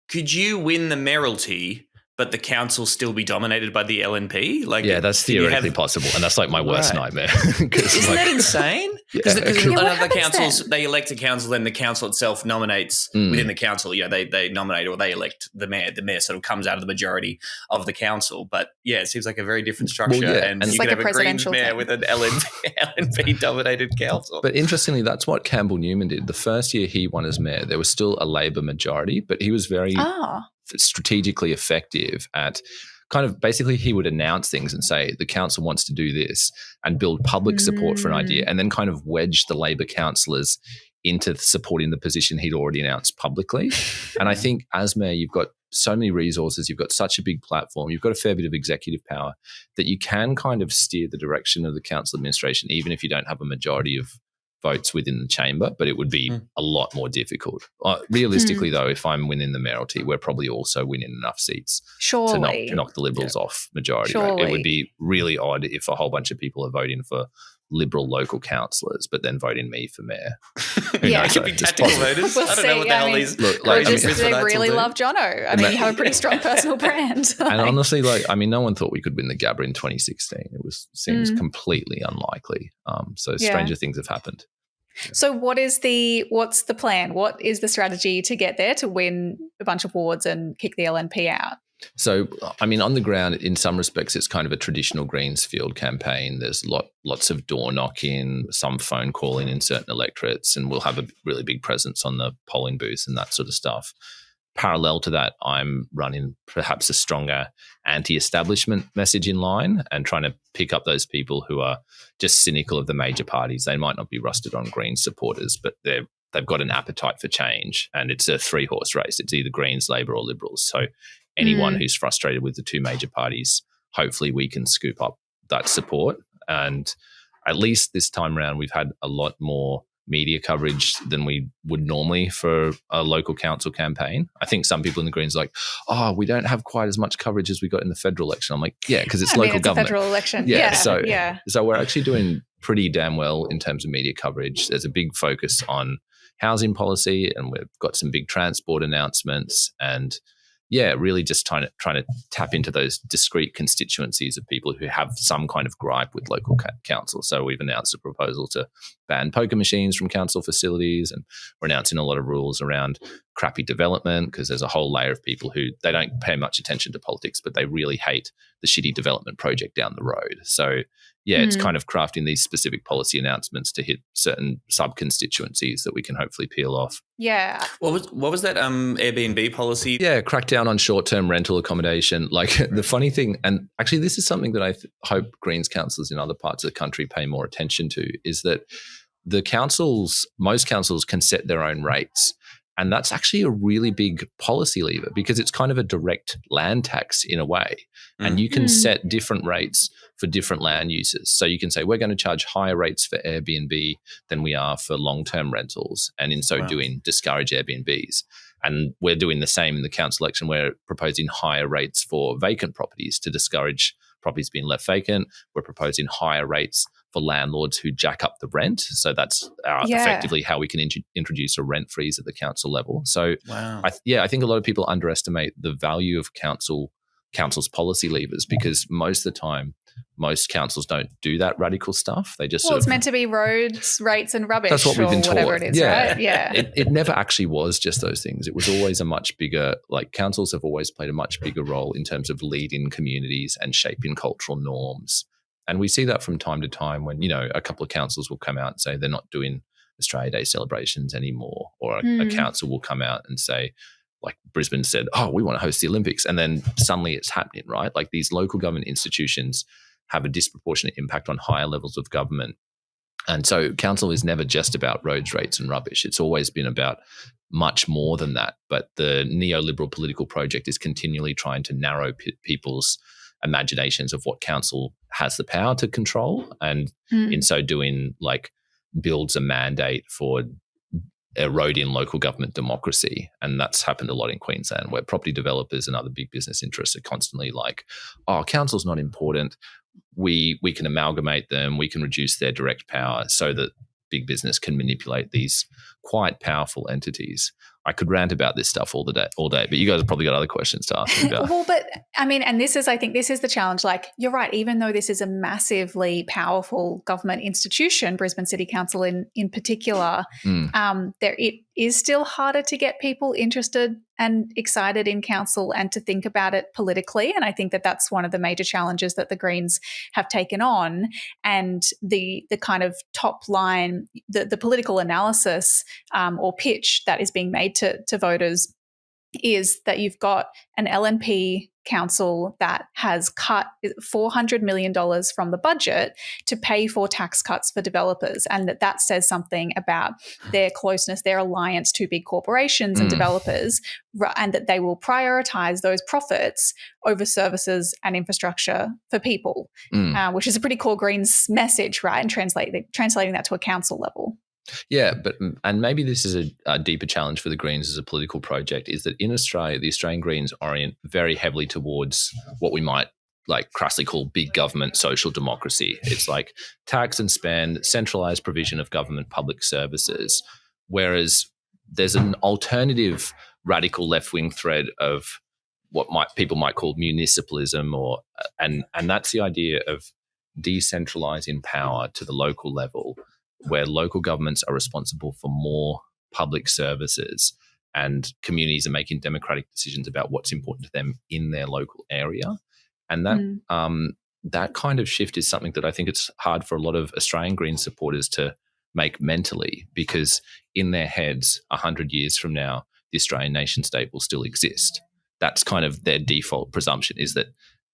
Could you win the mayoralty, but the council still be dominated by the LNP? That's theoretically possible, and that's like my worst nightmare. Isn't that insane? Because other councils, then? they elect a council, then the council itself nominates within the council. They nominate or they elect the mayor. The mayor sort of comes out of the majority of the council. But it seems like a very different structure, and you could have a Greens mayor with an LNP dominated council. But interestingly, that's what Campbell Newman did. The first year he won as mayor, there was still a Labor majority, but he was very strategically effective at kind of basically he would announce things and say the council wants to do this and build public support for an idea, and then kind of wedge the Labor councillors into supporting the position he'd already announced publicly. And I think as mayor, you've got so many resources, you've got such a big platform, you've got a fair bit of executive power that you can kind of steer the direction of the council administration, even if you don't have a majority of votes within the chamber, but it would be a lot more difficult. Realistically, though, if I'm winning the mayoralty, we're probably also winning enough seats to knock the Liberals off majority. Right? It would be really odd if a whole bunch of people are voting for Liberal local councillors, but then voting me for mayor. It could be tactical voters. We'll I don't know what the hell these. They really love Jonno. I mean, you have a pretty strong personal brand. And honestly, no one thought we could win the Gabba in 2016. It seems completely unlikely. So stranger things have happened. So what's the plan? What is the strategy to get there to win a bunch of wards and kick the LNP out? So, on the ground, in some respects, it's kind of a traditional Greens field campaign. There's lots of door knocking, some phone calling in certain electorates, and we'll have a really big presence on the polling booth and that sort of stuff. Parallel to that, I'm running perhaps a stronger anti-establishment message in line and trying to pick up those people who are just cynical of the major parties. They might not be rusted on Greens supporters, but they've got an appetite for change, and it's a 3-horse race. It's either Greens, Labor or Liberals. So anyone who's frustrated with the 2 major parties, hopefully we can scoop up that support. And at least this time around, we've had a lot more media coverage than we would normally for a local council campaign. I think some people in the Greens are like, we don't have quite as much coverage as we got in the federal election. I'm like, because it's local government. A federal election. So we're actually doing pretty damn well in terms of media coverage. There's a big focus on housing policy, and we've got some big transport announcements, and really just trying to tap into those discrete constituencies of people who have some kind of gripe with local council. So we've announced a proposal to ban poker machines from council facilities, and we're announcing a lot of rules around crappy development, because there's a whole layer of people who they don't pay much attention to politics, but they really hate the shitty development project down the road. So it's kind of crafting these specific policy announcements to hit certain sub-constituencies that we can hopefully peel off. Yeah. What was that Airbnb policy? Yeah, crack down on short-term rental accommodation. The funny thing, and actually this is something that I hope Greens councillors in other parts of the country pay more attention to, is that most councils can set their own rates. And that's actually a really big policy lever, because it's kind of a direct land tax in a way. And you can set different rates for different land uses. So you can say, we're going to charge higher rates for Airbnb than we are for long-term rentals, and in so doing, discourage Airbnbs. And we're doing the same in the council election. We're proposing higher rates for vacant properties to discourage properties being left vacant. We're proposing higher rates for landlords who jack up the rent. So that's effectively how we can introduce a rent freeze at the council level. So I think a lot of people underestimate the value of council's policy levers, because most of the time, most councils don't do that radical stuff. They just it's meant to be roads, rates and rubbish. That's what we've been taught. Whatever it is, right? Yeah. It never actually was just those things. It was always a much bigger, councils have always played a much bigger role in terms of leading communities and shaping cultural norms. And we see that from time to time when, a couple of councils will come out and say they're not doing Australia Day celebrations anymore, or a council will come out and say, like Brisbane said, we want to host the Olympics. And then suddenly it's happening, right? Like these local government institutions have a disproportionate impact on higher levels of government. And so council is never just about roads, rates and rubbish. It's always been about much more than that. But the neoliberal political project is continually trying to narrow people's imaginations of what council has the power to control. And in so doing, builds a mandate for erode in local government democracy. And that's happened a lot in Queensland, where property developers and other big business interests are constantly like, oh, council's not important. We can amalgamate them. We can reduce their direct power so that big business can manipulate these quite powerful entities. I could rant about this stuff all day, but you guys have probably got other questions to ask me about. Well, but I mean, and I think this is the challenge. Like, you're right, even though this is a massively powerful government institution, Brisbane City Council in particular, it is still harder to get people interested and excited in council and to think about it politically. And I think that that's one of the major challenges that the Greens have taken on. And the kind of top line, the political analysis or pitch that is being made to voters is that you've got an LNP council that has cut $400 million from the budget to pay for tax cuts for developers, and that says something about their closeness, their alliance to big corporations and developers, and that they will prioritise those profits over services and infrastructure for people, which is a pretty core Greens message, right? And translating that to a council level. Yeah, and maybe this is a deeper challenge for the Greens as a political project, is that in Australia, the Australian Greens orient very heavily towards what we might like crassly call big government social democracy. It's like tax and spend, centralised provision of government public services, whereas there's an alternative radical left-wing thread of what people might call municipalism, and that's the idea of decentralising power to the local level, where local governments are responsible for more public services and communities are making democratic decisions about what's important to them in their local area. And that kind of shift is something that I think it's hard for a lot of Australian Greens supporters to make mentally, because in their heads, 100 years from now, the Australian nation state will still exist. That's kind of their default presumption, is that,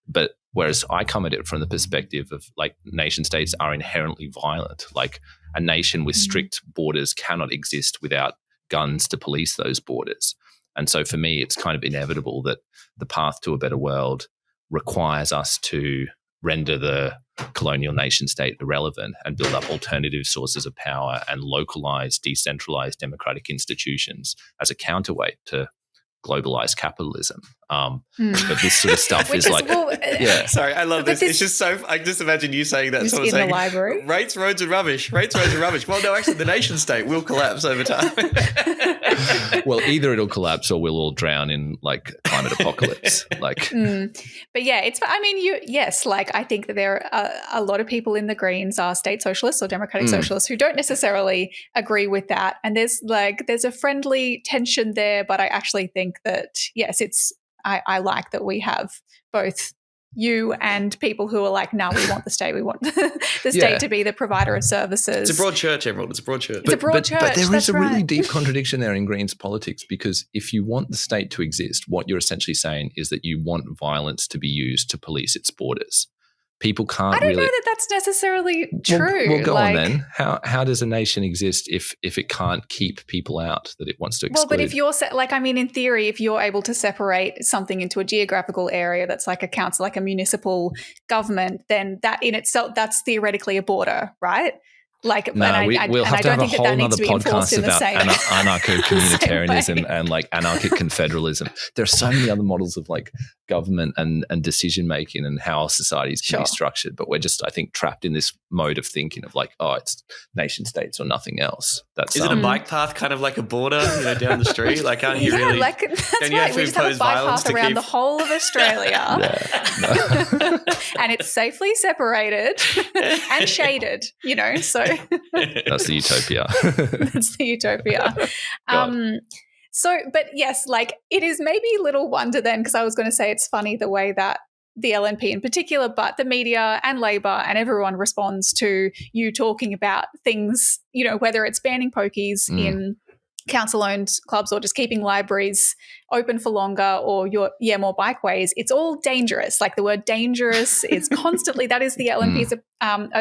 but whereas I come at it from the perspective of like nation states are inherently violent, like a nation with strict borders cannot exist without guns to police those borders. And so for me, it's kind of inevitable that the path to a better world requires us to render the colonial nation state irrelevant and build up alternative sources of power and localized, decentralized democratic institutions as a counterweight to globalized capitalism. But this sort of stuff is like, yeah. Sorry, I love this. It's just so, I just imagine you saying that. Just in the library. Rates, roads and rubbish. Rates, roads and rubbish. Well, no, actually the nation state will collapse over time. Well, either it'll collapse or we'll all drown in like climate apocalypse. Like, But yeah, I think that there are a lot of people in the Greens are state socialists or democratic socialists who don't necessarily agree with that. And there's a friendly tension there, but I actually think that, yes, I like that we have both you and people who are like, no, we want the state. We want the state to be the provider of services. It's a broad church, everyone. It's a broad church. It's a broad church. But there is a really deep contradiction there in Greens politics, because if you want the state to exist, what you're essentially saying is that you want violence to be used to police its borders. People can't really. I don't know that that's necessarily true. Well, go on then. How does a nation exist if it can't keep people out that it wants to exclude? Well, but if you're in theory, if you're able to separate something into a geographical area that's like a council, like a municipal government, then that in itself, that's theoretically a border, right? Like, no, we'll have to have a whole other podcast about anarcho-communitarianism and like anarchic confederalism. There are so many other models of like government and decision making and how societies can be structured, but we're just, I think, trapped in this mode of thinking of like, oh, it's nation states or nothing else. That's Isn't a bike path kind of like a border, down the street? Like, aren't you really? Like, that's right. We just have a bike path around the whole of Australia, and it's safely separated and shaded. So. That's the utopia. That's the utopia. But yes, like it is maybe little wonder then, because I was going to say it's funny the way that the LNP in particular, but the media and Labor and everyone responds to you talking about things, whether it's banning pokies in council-owned clubs or just keeping libraries open for longer or more bikeways. It's all dangerous. Like the word dangerous is constantly, that is the LNP's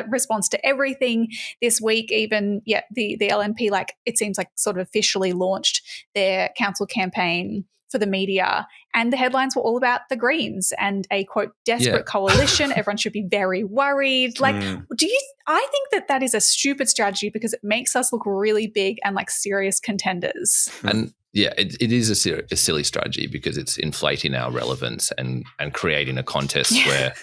response to everything this week. Even, the LNP, like it seems like sort of officially launched their council campaign for the media, and the headlines were all about the Greens and a, quote, desperate coalition. Everyone should be very worried. Like, I think that is a stupid strategy because it makes us look really big and like serious contenders. And yeah, it is a silly strategy because it's inflating our relevance and creating a contest where,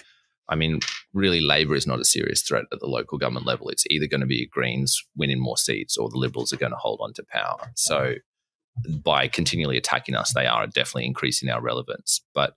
I mean, really Labor is not a serious threat at the local government level. It's either going to be Greens winning more seats or the Liberals are going to hold on to power. So by continually attacking us, they are definitely increasing our relevance. But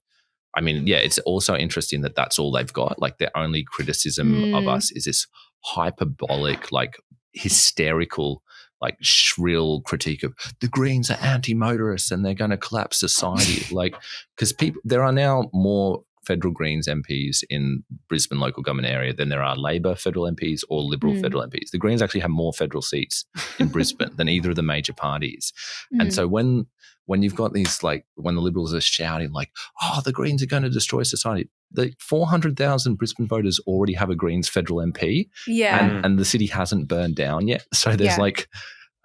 I mean, yeah, it's also interesting that that's all they've got. Like their only criticism of us is this hyperbolic, like hysterical, like shrill critique of the Greens are anti-motorists and they're going to collapse society. Like, because there are now more federal Greens MPs in Brisbane local government area than there are Labor federal MPs or Liberal federal MPs. The Greens actually have more federal seats in Brisbane than either of the major parties. And so when you've got these, like, when the Liberals are shouting like, oh, the Greens are going to destroy society, the 400,000 Brisbane voters already have a Greens federal MP and the city hasn't burned down yet. So there's like,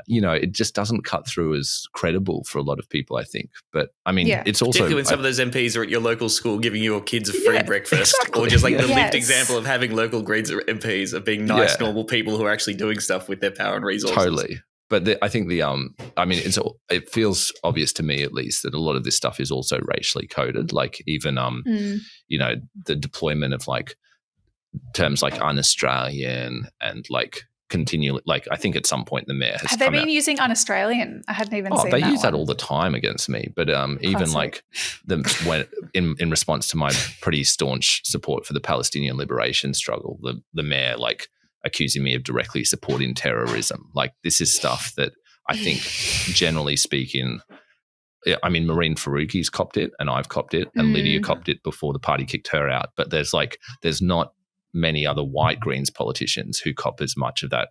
you know, it just doesn't cut through as credible for a lot of people, I think. But I mean, it's also particularly when some of those MPs are at your local school giving your kids a free breakfast, or just like the lived example of having local Greens MPs of being nice, normal people who are actually doing stuff with their power and resources. Totally. But I think I mean, it feels obvious to me at least that a lot of this stuff is also racially coded. Like even, you know, the deployment of like terms like un-Australian and like continually, like I think at some point the mayor has Have they been using un-Australian? I hadn't even seen that. They use that all the time against me. But even like in response to my pretty staunch support for the Palestinian liberation struggle, the mayor like accusing me of directly supporting terrorism. Like this is stuff that I think generally speaking, I mean, Maureen Faruqi's copped it and I've copped it and Lydia copped it before the party kicked her out. But there's not many other white Greens politicians who cop as much of that,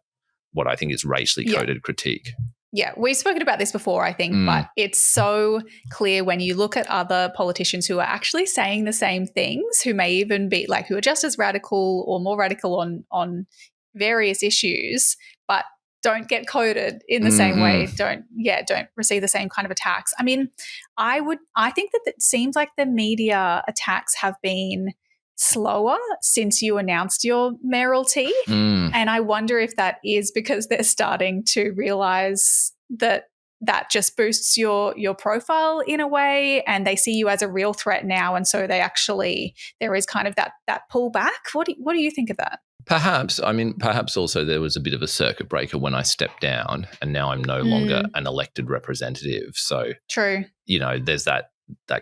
what I think is racially coded critique. Yeah, we've spoken about this before, I think, but it's so clear when you look at other politicians who are actually saying the same things, who may even be like, who are just as radical or more radical on various issues, but don't get coded in the same way, don't receive the same kind of attacks. I mean, I think that it seems like the media attacks have been slower since you announced your mayoralty. And I wonder if that is because they're starting to realize that just boosts your profile in a way, and they see you as a real threat now, and so there is kind of that pullback. What do you think of that? Perhaps. I mean, perhaps also there was a bit of a circuit breaker when I stepped down and now I'm no longer an elected representative. So true. You know, there's that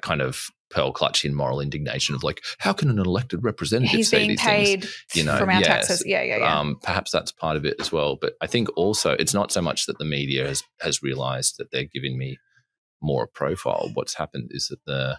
kind of pearl clutching moral indignation of like, how can an elected representative say these things? He's being paid from our taxes. Yeah. Perhaps that's part of it as well. But I think also it's not so much that the media has realised that they're giving me more profile. What's happened is that the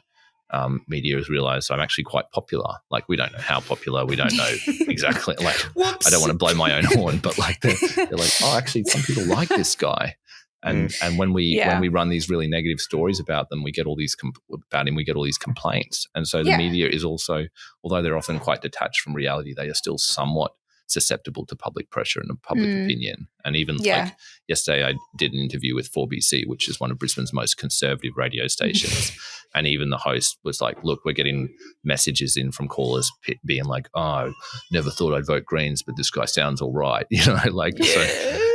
media has realised I'm actually quite popular. Like we don't know how popular, we don't know exactly. Like I don't want to blow my own horn, but like they're like, oh, actually, some people like this guy. And when we run these really negative stories about them, we get all these complaints. And so the media is also, although they're often quite detached from reality, they are still somewhat susceptible to public pressure and public opinion. And even like yesterday I did an interview with 4BC, which is one of Brisbane's most conservative radio stations. And even the host was like, look, we're getting messages in from callers being like, oh, never thought I'd vote Greens, but this guy sounds all right. You know, like,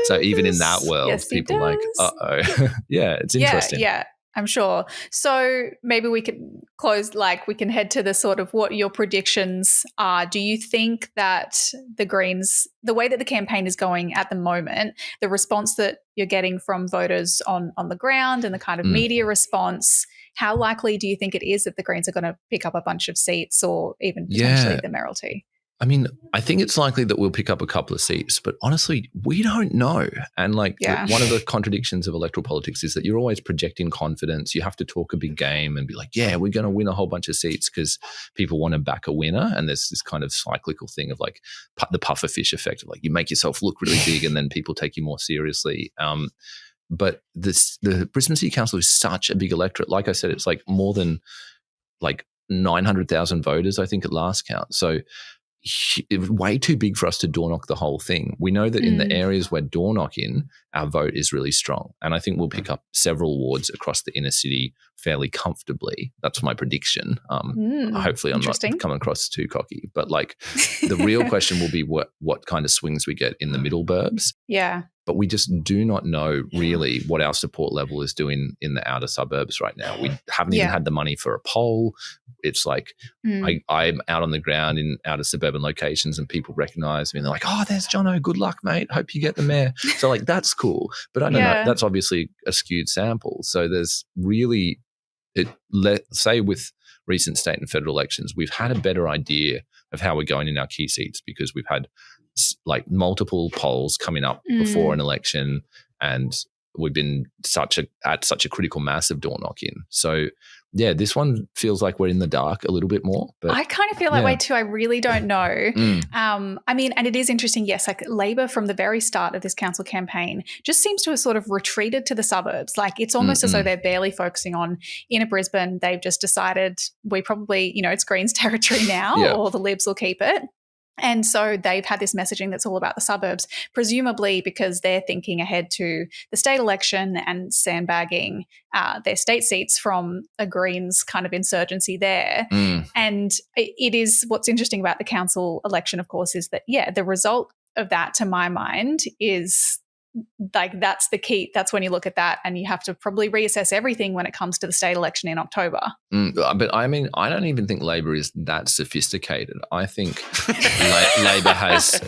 so even in that world, people are like, uh-oh. Yeah, it's interesting. Yeah, I'm sure. So maybe we can close, like we can head to the sort of what your predictions are. Do you think that the Greens, the way that the campaign is going at the moment, the response that you're getting from voters on the ground and the kind of media response, how likely do you think it is that the Greens are going to pick up a bunch of seats or even potentially the mayoralty? I mean, I think it's likely that we'll pick up a couple of seats, but honestly, we don't know. And like one of the contradictions of electoral politics is that you're always projecting confidence. You have to talk a big game and be like, yeah, we're going to win a whole bunch of seats because people want to back a winner. And there's this kind of cyclical thing of like the puffer fish effect of like you make yourself look really big and then people take you more seriously. But the Brisbane City Council is such a big electorate. Like I said, it's like more than like 900,000 voters, I think, at last count. So way too big for us to door knock the whole thing. We know that in the areas where door knock in, our vote is really strong. And I think we'll pick up several wards across the inner city fairly comfortably. That's my prediction. Hopefully I'm not coming across too cocky. But like the real question will be what kind of swings we get in the middle burbs. Yeah. But we just do not know really what our support level is doing in the outer suburbs right now. We haven't even had the money for a poll. It's like I'm out on the ground in outer suburban locations and people recognize me and they're like, oh, there's Jonno. Good luck, mate. Hope you get the mayor. So like that's cool. But I don't know. That's obviously a skewed sample. So there's really, say with recent state and federal elections, we've had a better idea of how we're going in our key seats because we've had like multiple polls coming up before an election and we've been at such a critical mass of door knocking. So yeah, this one feels like we're in the dark a little bit more. But I kind of feel that way too. I really don't know. I mean, and it is interesting, yes, like Labor from the very start of this council campaign just seems to have sort of retreated to the suburbs. Like it's almost as though they're barely focusing on inner Brisbane. They've just decided we probably, it's Greens territory now or the Libs will keep it. And so they've had this messaging that's all about the suburbs, presumably because they're thinking ahead to the state election and sandbagging their state seats from a Greens kind of insurgency there. And it is what's interesting about the council election, of course, is that, the result of that, to my mind, is like that's the key. That's when you look at that and you have to probably reassess everything when it comes to the state election in October. But I mean, I don't even think Labor is that sophisticated. I think Labor has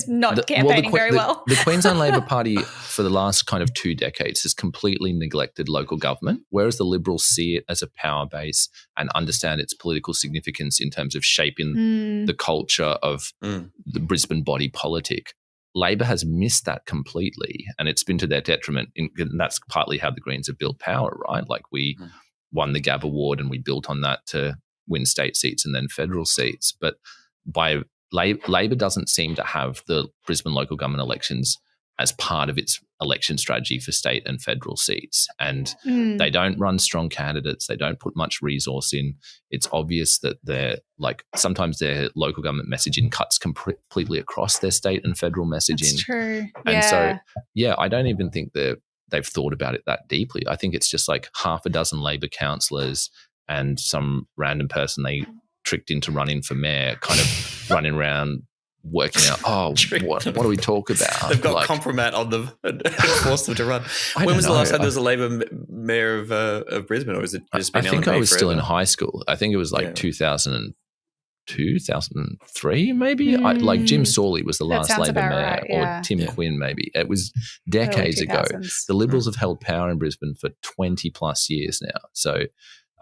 not campaigning very well. The Queensland Labor Party for the last kind of 2 decades has completely neglected local government, whereas the Liberals see it as a power base and understand its political significance in terms of shaping the culture of the Brisbane body politic. Labor has missed that completely and it's been to their detriment. And that's partly how the Greens have built power, right? Like we won the Gab Award and we built on that to win state seats and then federal seats. But Labor doesn't seem to have the Brisbane local government elections as part of its election strategy for state and federal seats. And they don't run strong candidates. They don't put much resource in. It's obvious that sometimes their local government messaging cuts completely across their state and federal messaging. That's true. And so, I don't even think they've thought about it that deeply. I think it's just like half a dozen Labor councillors and some random person they tricked into running for mayor kind of running around working out, what do we talk about? They've got compromat on them and forced them to run. When was the last time there was a Labor mayor of Brisbane, or was it just been I think I was still in high school. I think it was like 2002, 2003 maybe. Like Jim Sawley was the last Labor mayor or Tim Quinn maybe. It was decades ago. The Liberals have held power in Brisbane for 20 plus years now. So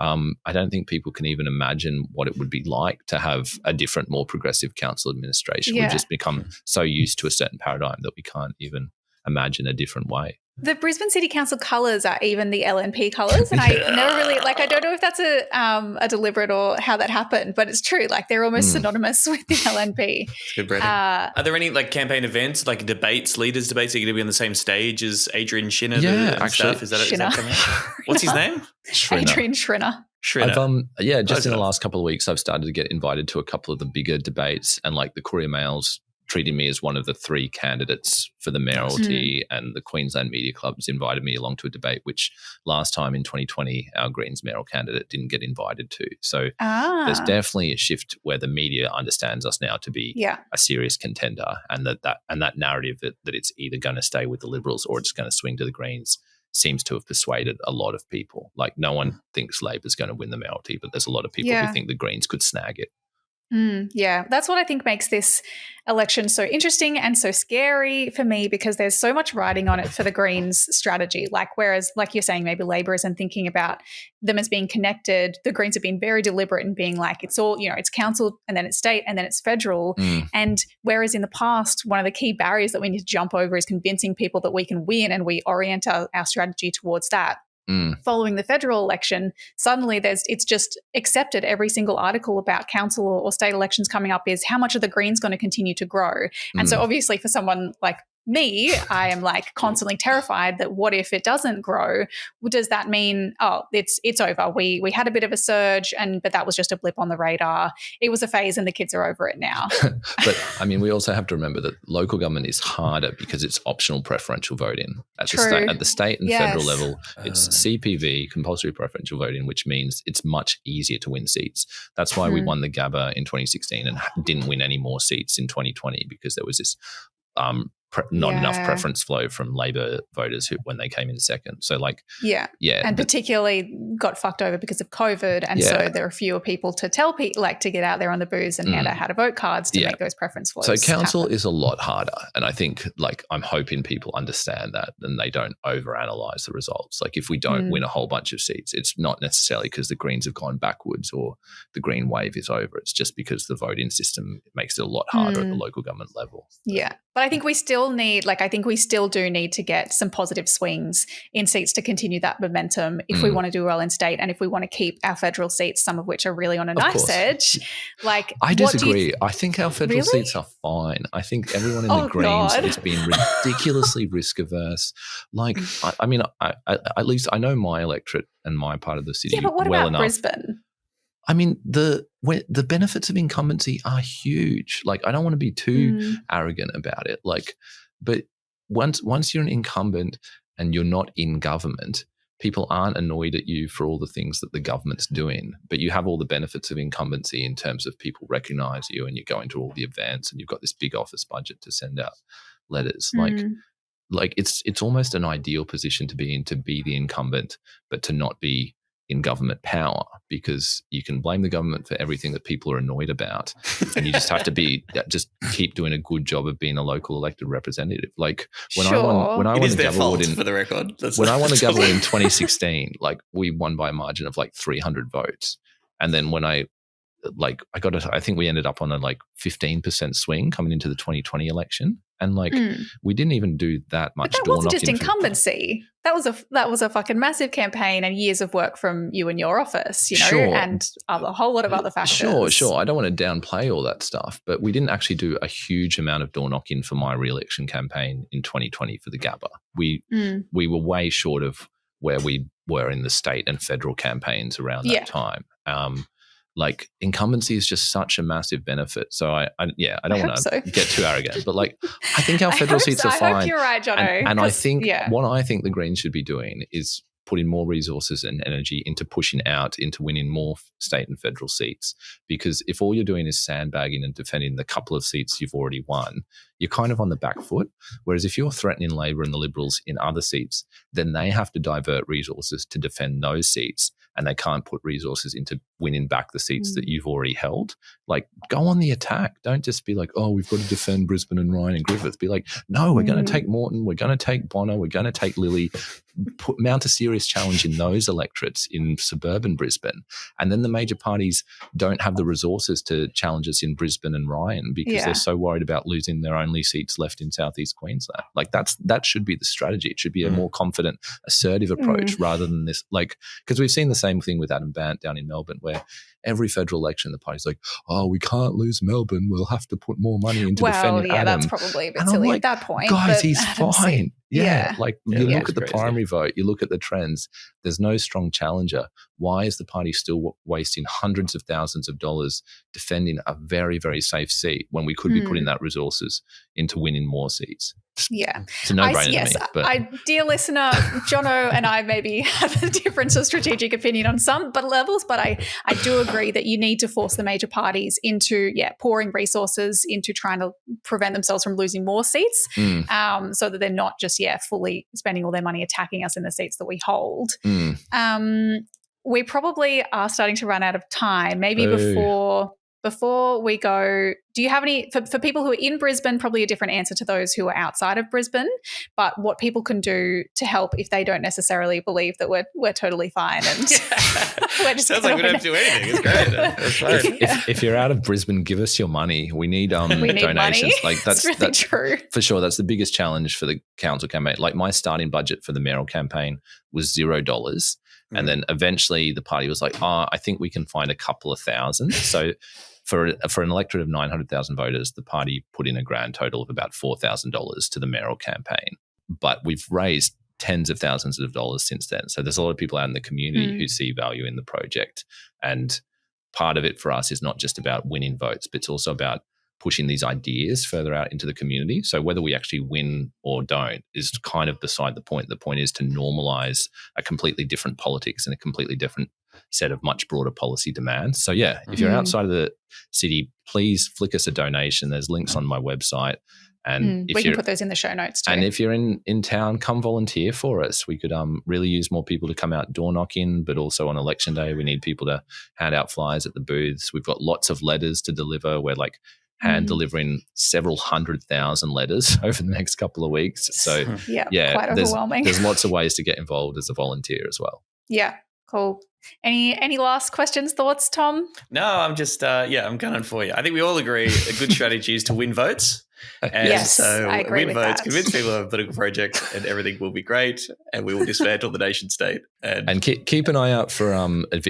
I don't think people can even imagine what it would be like to have a different, more progressive council administration. We've just become so used to a certain paradigm that we can't even imagine a different way. The Brisbane City Council colours are even the LNP colours, and I never really I don't know if that's a deliberate or how that happened, but it's true. Like they're almost synonymous with the LNP. Good branding. Are there any campaign events, like debates, leaders debates? Are you going to be on the same stage as Adrian Schrinner? Actually, is that coming out? What's his name? Adrian Schrinner. Just in the last couple of weeks, I've started to get invited to a couple of the bigger debates, and the Courier Mail's treating me as one of the 3 candidates for the mayoralty, and the Queensland Media Club's invited me along to a debate, which last time in 2020, our Greens mayoral candidate didn't get invited to. So there's definitely a shift where the media understands us now to be a serious contender, and that narrative that it's either going to stay with the Liberals or it's going to swing to the Greens seems to have persuaded a lot of people. Like no one thinks Labor's going to win the mayoralty, but there's a lot of people who think the Greens could snag it. That's what I think makes this election so interesting and so scary for me, because there's so much riding on it for the Greens strategy. Whereas, like you're saying, maybe Labor isn't thinking about them as being connected. The Greens have been very deliberate in being it's all, it's council and then it's state and then it's federal. And whereas in the past, one of the key barriers that we need to jump over is convincing people that we can win, and we orient our strategy towards that. Following the federal election, suddenly it's just accepted. Every single article about council or state elections coming up is how much are the Greens going to continue to grow. And so obviously for someone like I am like constantly terrified that what if it doesn't grow? Does that mean, it's over? We had a bit of a surge, but that was just a blip on the radar. It was a phase and the kids are over it now. But I mean, we also have to remember that local government is harder because it's optional preferential voting. At the state and federal level, it's CPV, compulsory preferential voting, which means it's much easier to win seats. That's why we won the Gabba in 2016 and didn't win any more seats in 2020 because there was this not enough preference flow from Labor voters when they came in second. So and particularly got fucked over because of COVID, and so there are fewer people to tell people to get out there on the booze and hand out how to vote cards to make those preference flows. So council happen. is a lot harder, and I think I'm hoping people understand that and they don't overanalyze the results. Like if we don't win a whole bunch of seats, it's not necessarily because the Greens have gone backwards or the Green wave is over. It's just because the voting system makes it a lot harder at the local government level. Yeah. But I think we still do need to get some positive swings in seats to continue that momentum if we want to do well in state and if we want to keep our federal seats, some of which are really on a knife's edge. I disagree. I think our federal seats are fine. I think everyone in the Greens has been ridiculously risk averse. At least I know my electorate and my part of the city but what well about enough. Brisbane? I mean, the benefits of incumbency are huge. I don't want to be too arrogant about it. But once you're an incumbent and you're not in government, people aren't annoyed at you for all the things that the government's doing. But you have all the benefits of incumbency in terms of people recognise you and you're going to all the events and you've got this big office budget to send out letters. It's almost an ideal position to be in, to be the incumbent, but to not be in government power, because you can blame the government for everything that people are annoyed about, and you just have to just keep doing a good job of being a local elected representative. When I won the Gabba Award for the record. When I won the Gabba Award in 2016, we won by a margin of 300 votes, and then when I think we ended up on a 15% swing coming into the 2020 election, and we didn't even do that much. But that wasn't just incumbency. That was a fucking massive campaign and years of work from you and your office, and a whole lot of other factors. Sure. I don't want to downplay all that stuff, but we didn't actually do a huge amount of door knocking for my re-election campaign in 2020 for the Gabba. We were way short of where we were in the state and federal campaigns around that time. Incumbency is just such a massive benefit. So I don't want to get too arrogant, but I think our federal seats are fine. I hope you're right, Jonno. And I think what I think the Greens should be doing is putting more resources and energy into pushing out into winning more state and federal seats. Because if all you're doing is sandbagging and defending the couple of seats you've already won, you're kind of on the back foot. Whereas if you're threatening Labor and the Liberals in other seats, then they have to divert resources to defend those seats, and they can't put resources into winning back the seats that you've already held. Go on the attack. Don't just be we've got to defend Brisbane and Ryan and Griffith. Be no, we're going to take Moreton, we're going to take Bonner, we're going to take Lilly, mount a serious challenge in those electorates in suburban Brisbane. And then the major parties don't have the resources to challenge us in Brisbane and Ryan because they're so worried about losing their only seats left in southeast Queensland. That should be the strategy. It should be a more confident, assertive approach rather than this, because we've seen the same thing with Adam Bant down in Melbourne, where every federal election the party's we can't lose Melbourne, we'll have to put more money into defending Adam. That's probably a bit silly at that point. Guys, he's fine. You look at the primary vote, you look at the trends, there's no strong challenger. Why is the party still wasting hundreds of thousands of dollars defending a very, very safe seat when we could be putting that resources into winning more seats? It's a no-brainer to me. But dear listener, Jonno and I maybe have a difference of strategic opinion on some levels, but I do agree that you need to force the major parties into pouring resources into trying to prevent themselves from losing more seats, so that they're not just fully spending all their money attacking us in the seats that we hold. We probably are starting to run out of time. Maybe before we go, do you have any, for people who are in Brisbane, probably a different answer to those who are outside of Brisbane, but what people can do to help if they don't necessarily believe that we're totally fine and we're just sounds like we don't have to do anything. It's great. That's fine. If you're out of Brisbane, give us your money. We need donations. Money. That's really true. For sure. That's the biggest challenge for the council campaign. My starting budget for the mayoral campaign was $0. And then eventually the party was I think we can find a couple of thousand. So For an electorate of 900,000 voters, the party put in a grand total of about $4,000 to the mayoral campaign. But we've raised tens of thousands of dollars since then. So there's a lot of people out in the community who see value in the project. And part of it for us is not just about winning votes, but it's also about pushing these ideas further out into the community. So whether we actually win or don't is kind of beside the point. The point is to normalize a completely different politics and a completely different set of much broader policy demands. So yeah, if you're outside of the city, please flick us a donation. There's links on my website. And we can put those in the show notes too. And if you're in town, come volunteer for us. We could really use more people to come out door knocking, but also on election day, we need people to hand out flyers at the booths. We've got lots of letters to deliver. We're like hand delivering several 100,000 letters over the next couple of weeks. So quite overwhelming. There's lots of ways to get involved as a volunteer as well. Yeah, cool. Any last questions, thoughts, Tom? No, I'm just I'm gunning for you. I think we all agree a good strategy is to win votes. And yes, so I agree win with votes, that. convince people of a political project, and everything will be great, and we will dismantle the nation state. And keep an eye out for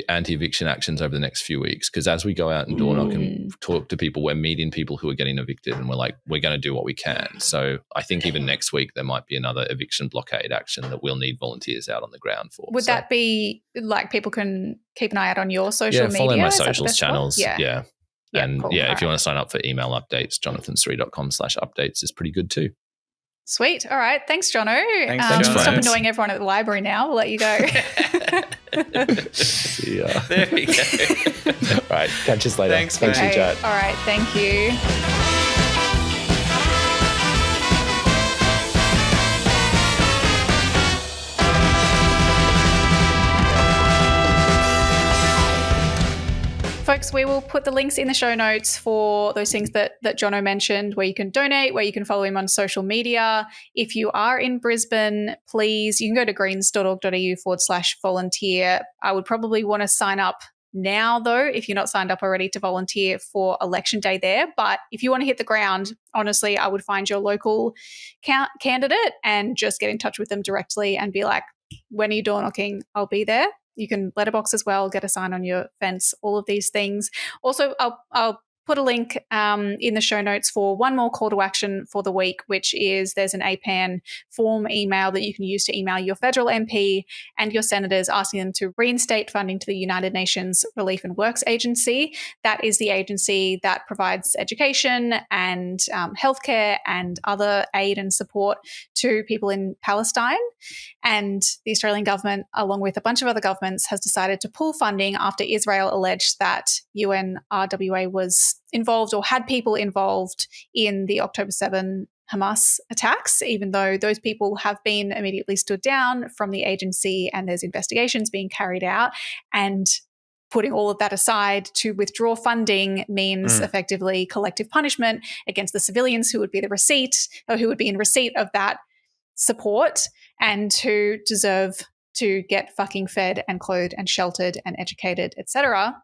anti-eviction actions over the next few weeks, because as we go out and door knock and talk to people, we're meeting people who are getting evicted, and we're going to do what we can. So I think even next week there might be another eviction blockade action that we'll need volunteers out on the ground for. Would that be like people can keep an eye out on your social media? Follow my Is that the socials best channels. one? Yeah. And cool. if you want to sign up for email updates, jonathansri.com/updates is pretty good too. Sweet. All right. Thanks, Jonno. Thanks, stop annoying everyone at the library now. We'll let you go. See ya. There we go. All right. Catch us later. Thanks for your chat. All right. Thank you. Folks, we will put the links in the show notes for those things that Jonno mentioned, where you can donate, where you can follow him on social media. If you are in Brisbane, please, you can go to greens.org.au/volunteer. I would probably want to sign up now, though, if you're not signed up already, to volunteer for election day there. But if you want to hit the ground, honestly, I would find your local candidate and just get in touch with them directly and be like, when are you door knocking? I'll be there. You can letterbox as well, get a sign on your fence, all of these things. Also, I'll put a link in the show notes for one more call to action for the week, which is there's an APAN form email that you can use to email your federal MP and your senators asking them to reinstate funding to the United Nations Relief and Works Agency. That is the agency that provides education and healthcare and other aid and support to people in Palestine. And the Australian government, along with a bunch of other governments, has decided to pull funding after Israel alleged that UNRWA was involved or had people involved in the October 7 Hamas attacks, even though those people have been immediately stood down from the agency and there's investigations being carried out. And putting all of that aside, to withdraw funding means effectively collective punishment against the civilians who would be in receipt of that support and who deserve to get fucking fed and clothed and sheltered and educated, etc.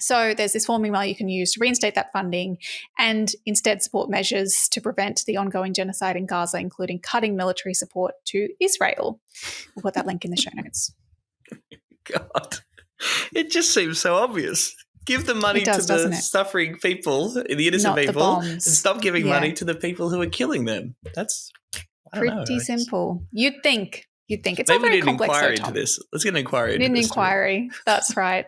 So there's this form email you can use to reinstate that funding and instead support measures to prevent the ongoing genocide in Gaza, including cutting military support to Israel. We'll put that link in the show notes. God, it just seems so obvious. Give the money to the suffering people, the innocent people, and stop giving money to the people who are killing them. That's pretty simple. You'd think. It's Maybe all very we need an complex. inquiry into this. Let's get an inquiry into this. That's right.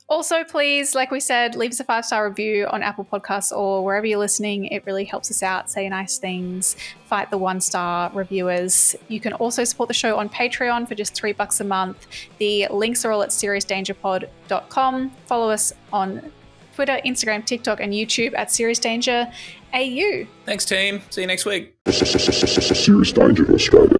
Also, please, like we said, leave us a 5-star review on Apple Podcasts or wherever you're listening. It really helps us out. Say nice things. Fight the 1-star reviewers. You can also support the show on Patreon for just $3 a month. The links are all at seriousdangerpod.com. Follow us on Twitter, Instagram, TikTok, and YouTube at seriousdangerau. Thanks, team. See you next week. Serious Danger Australia.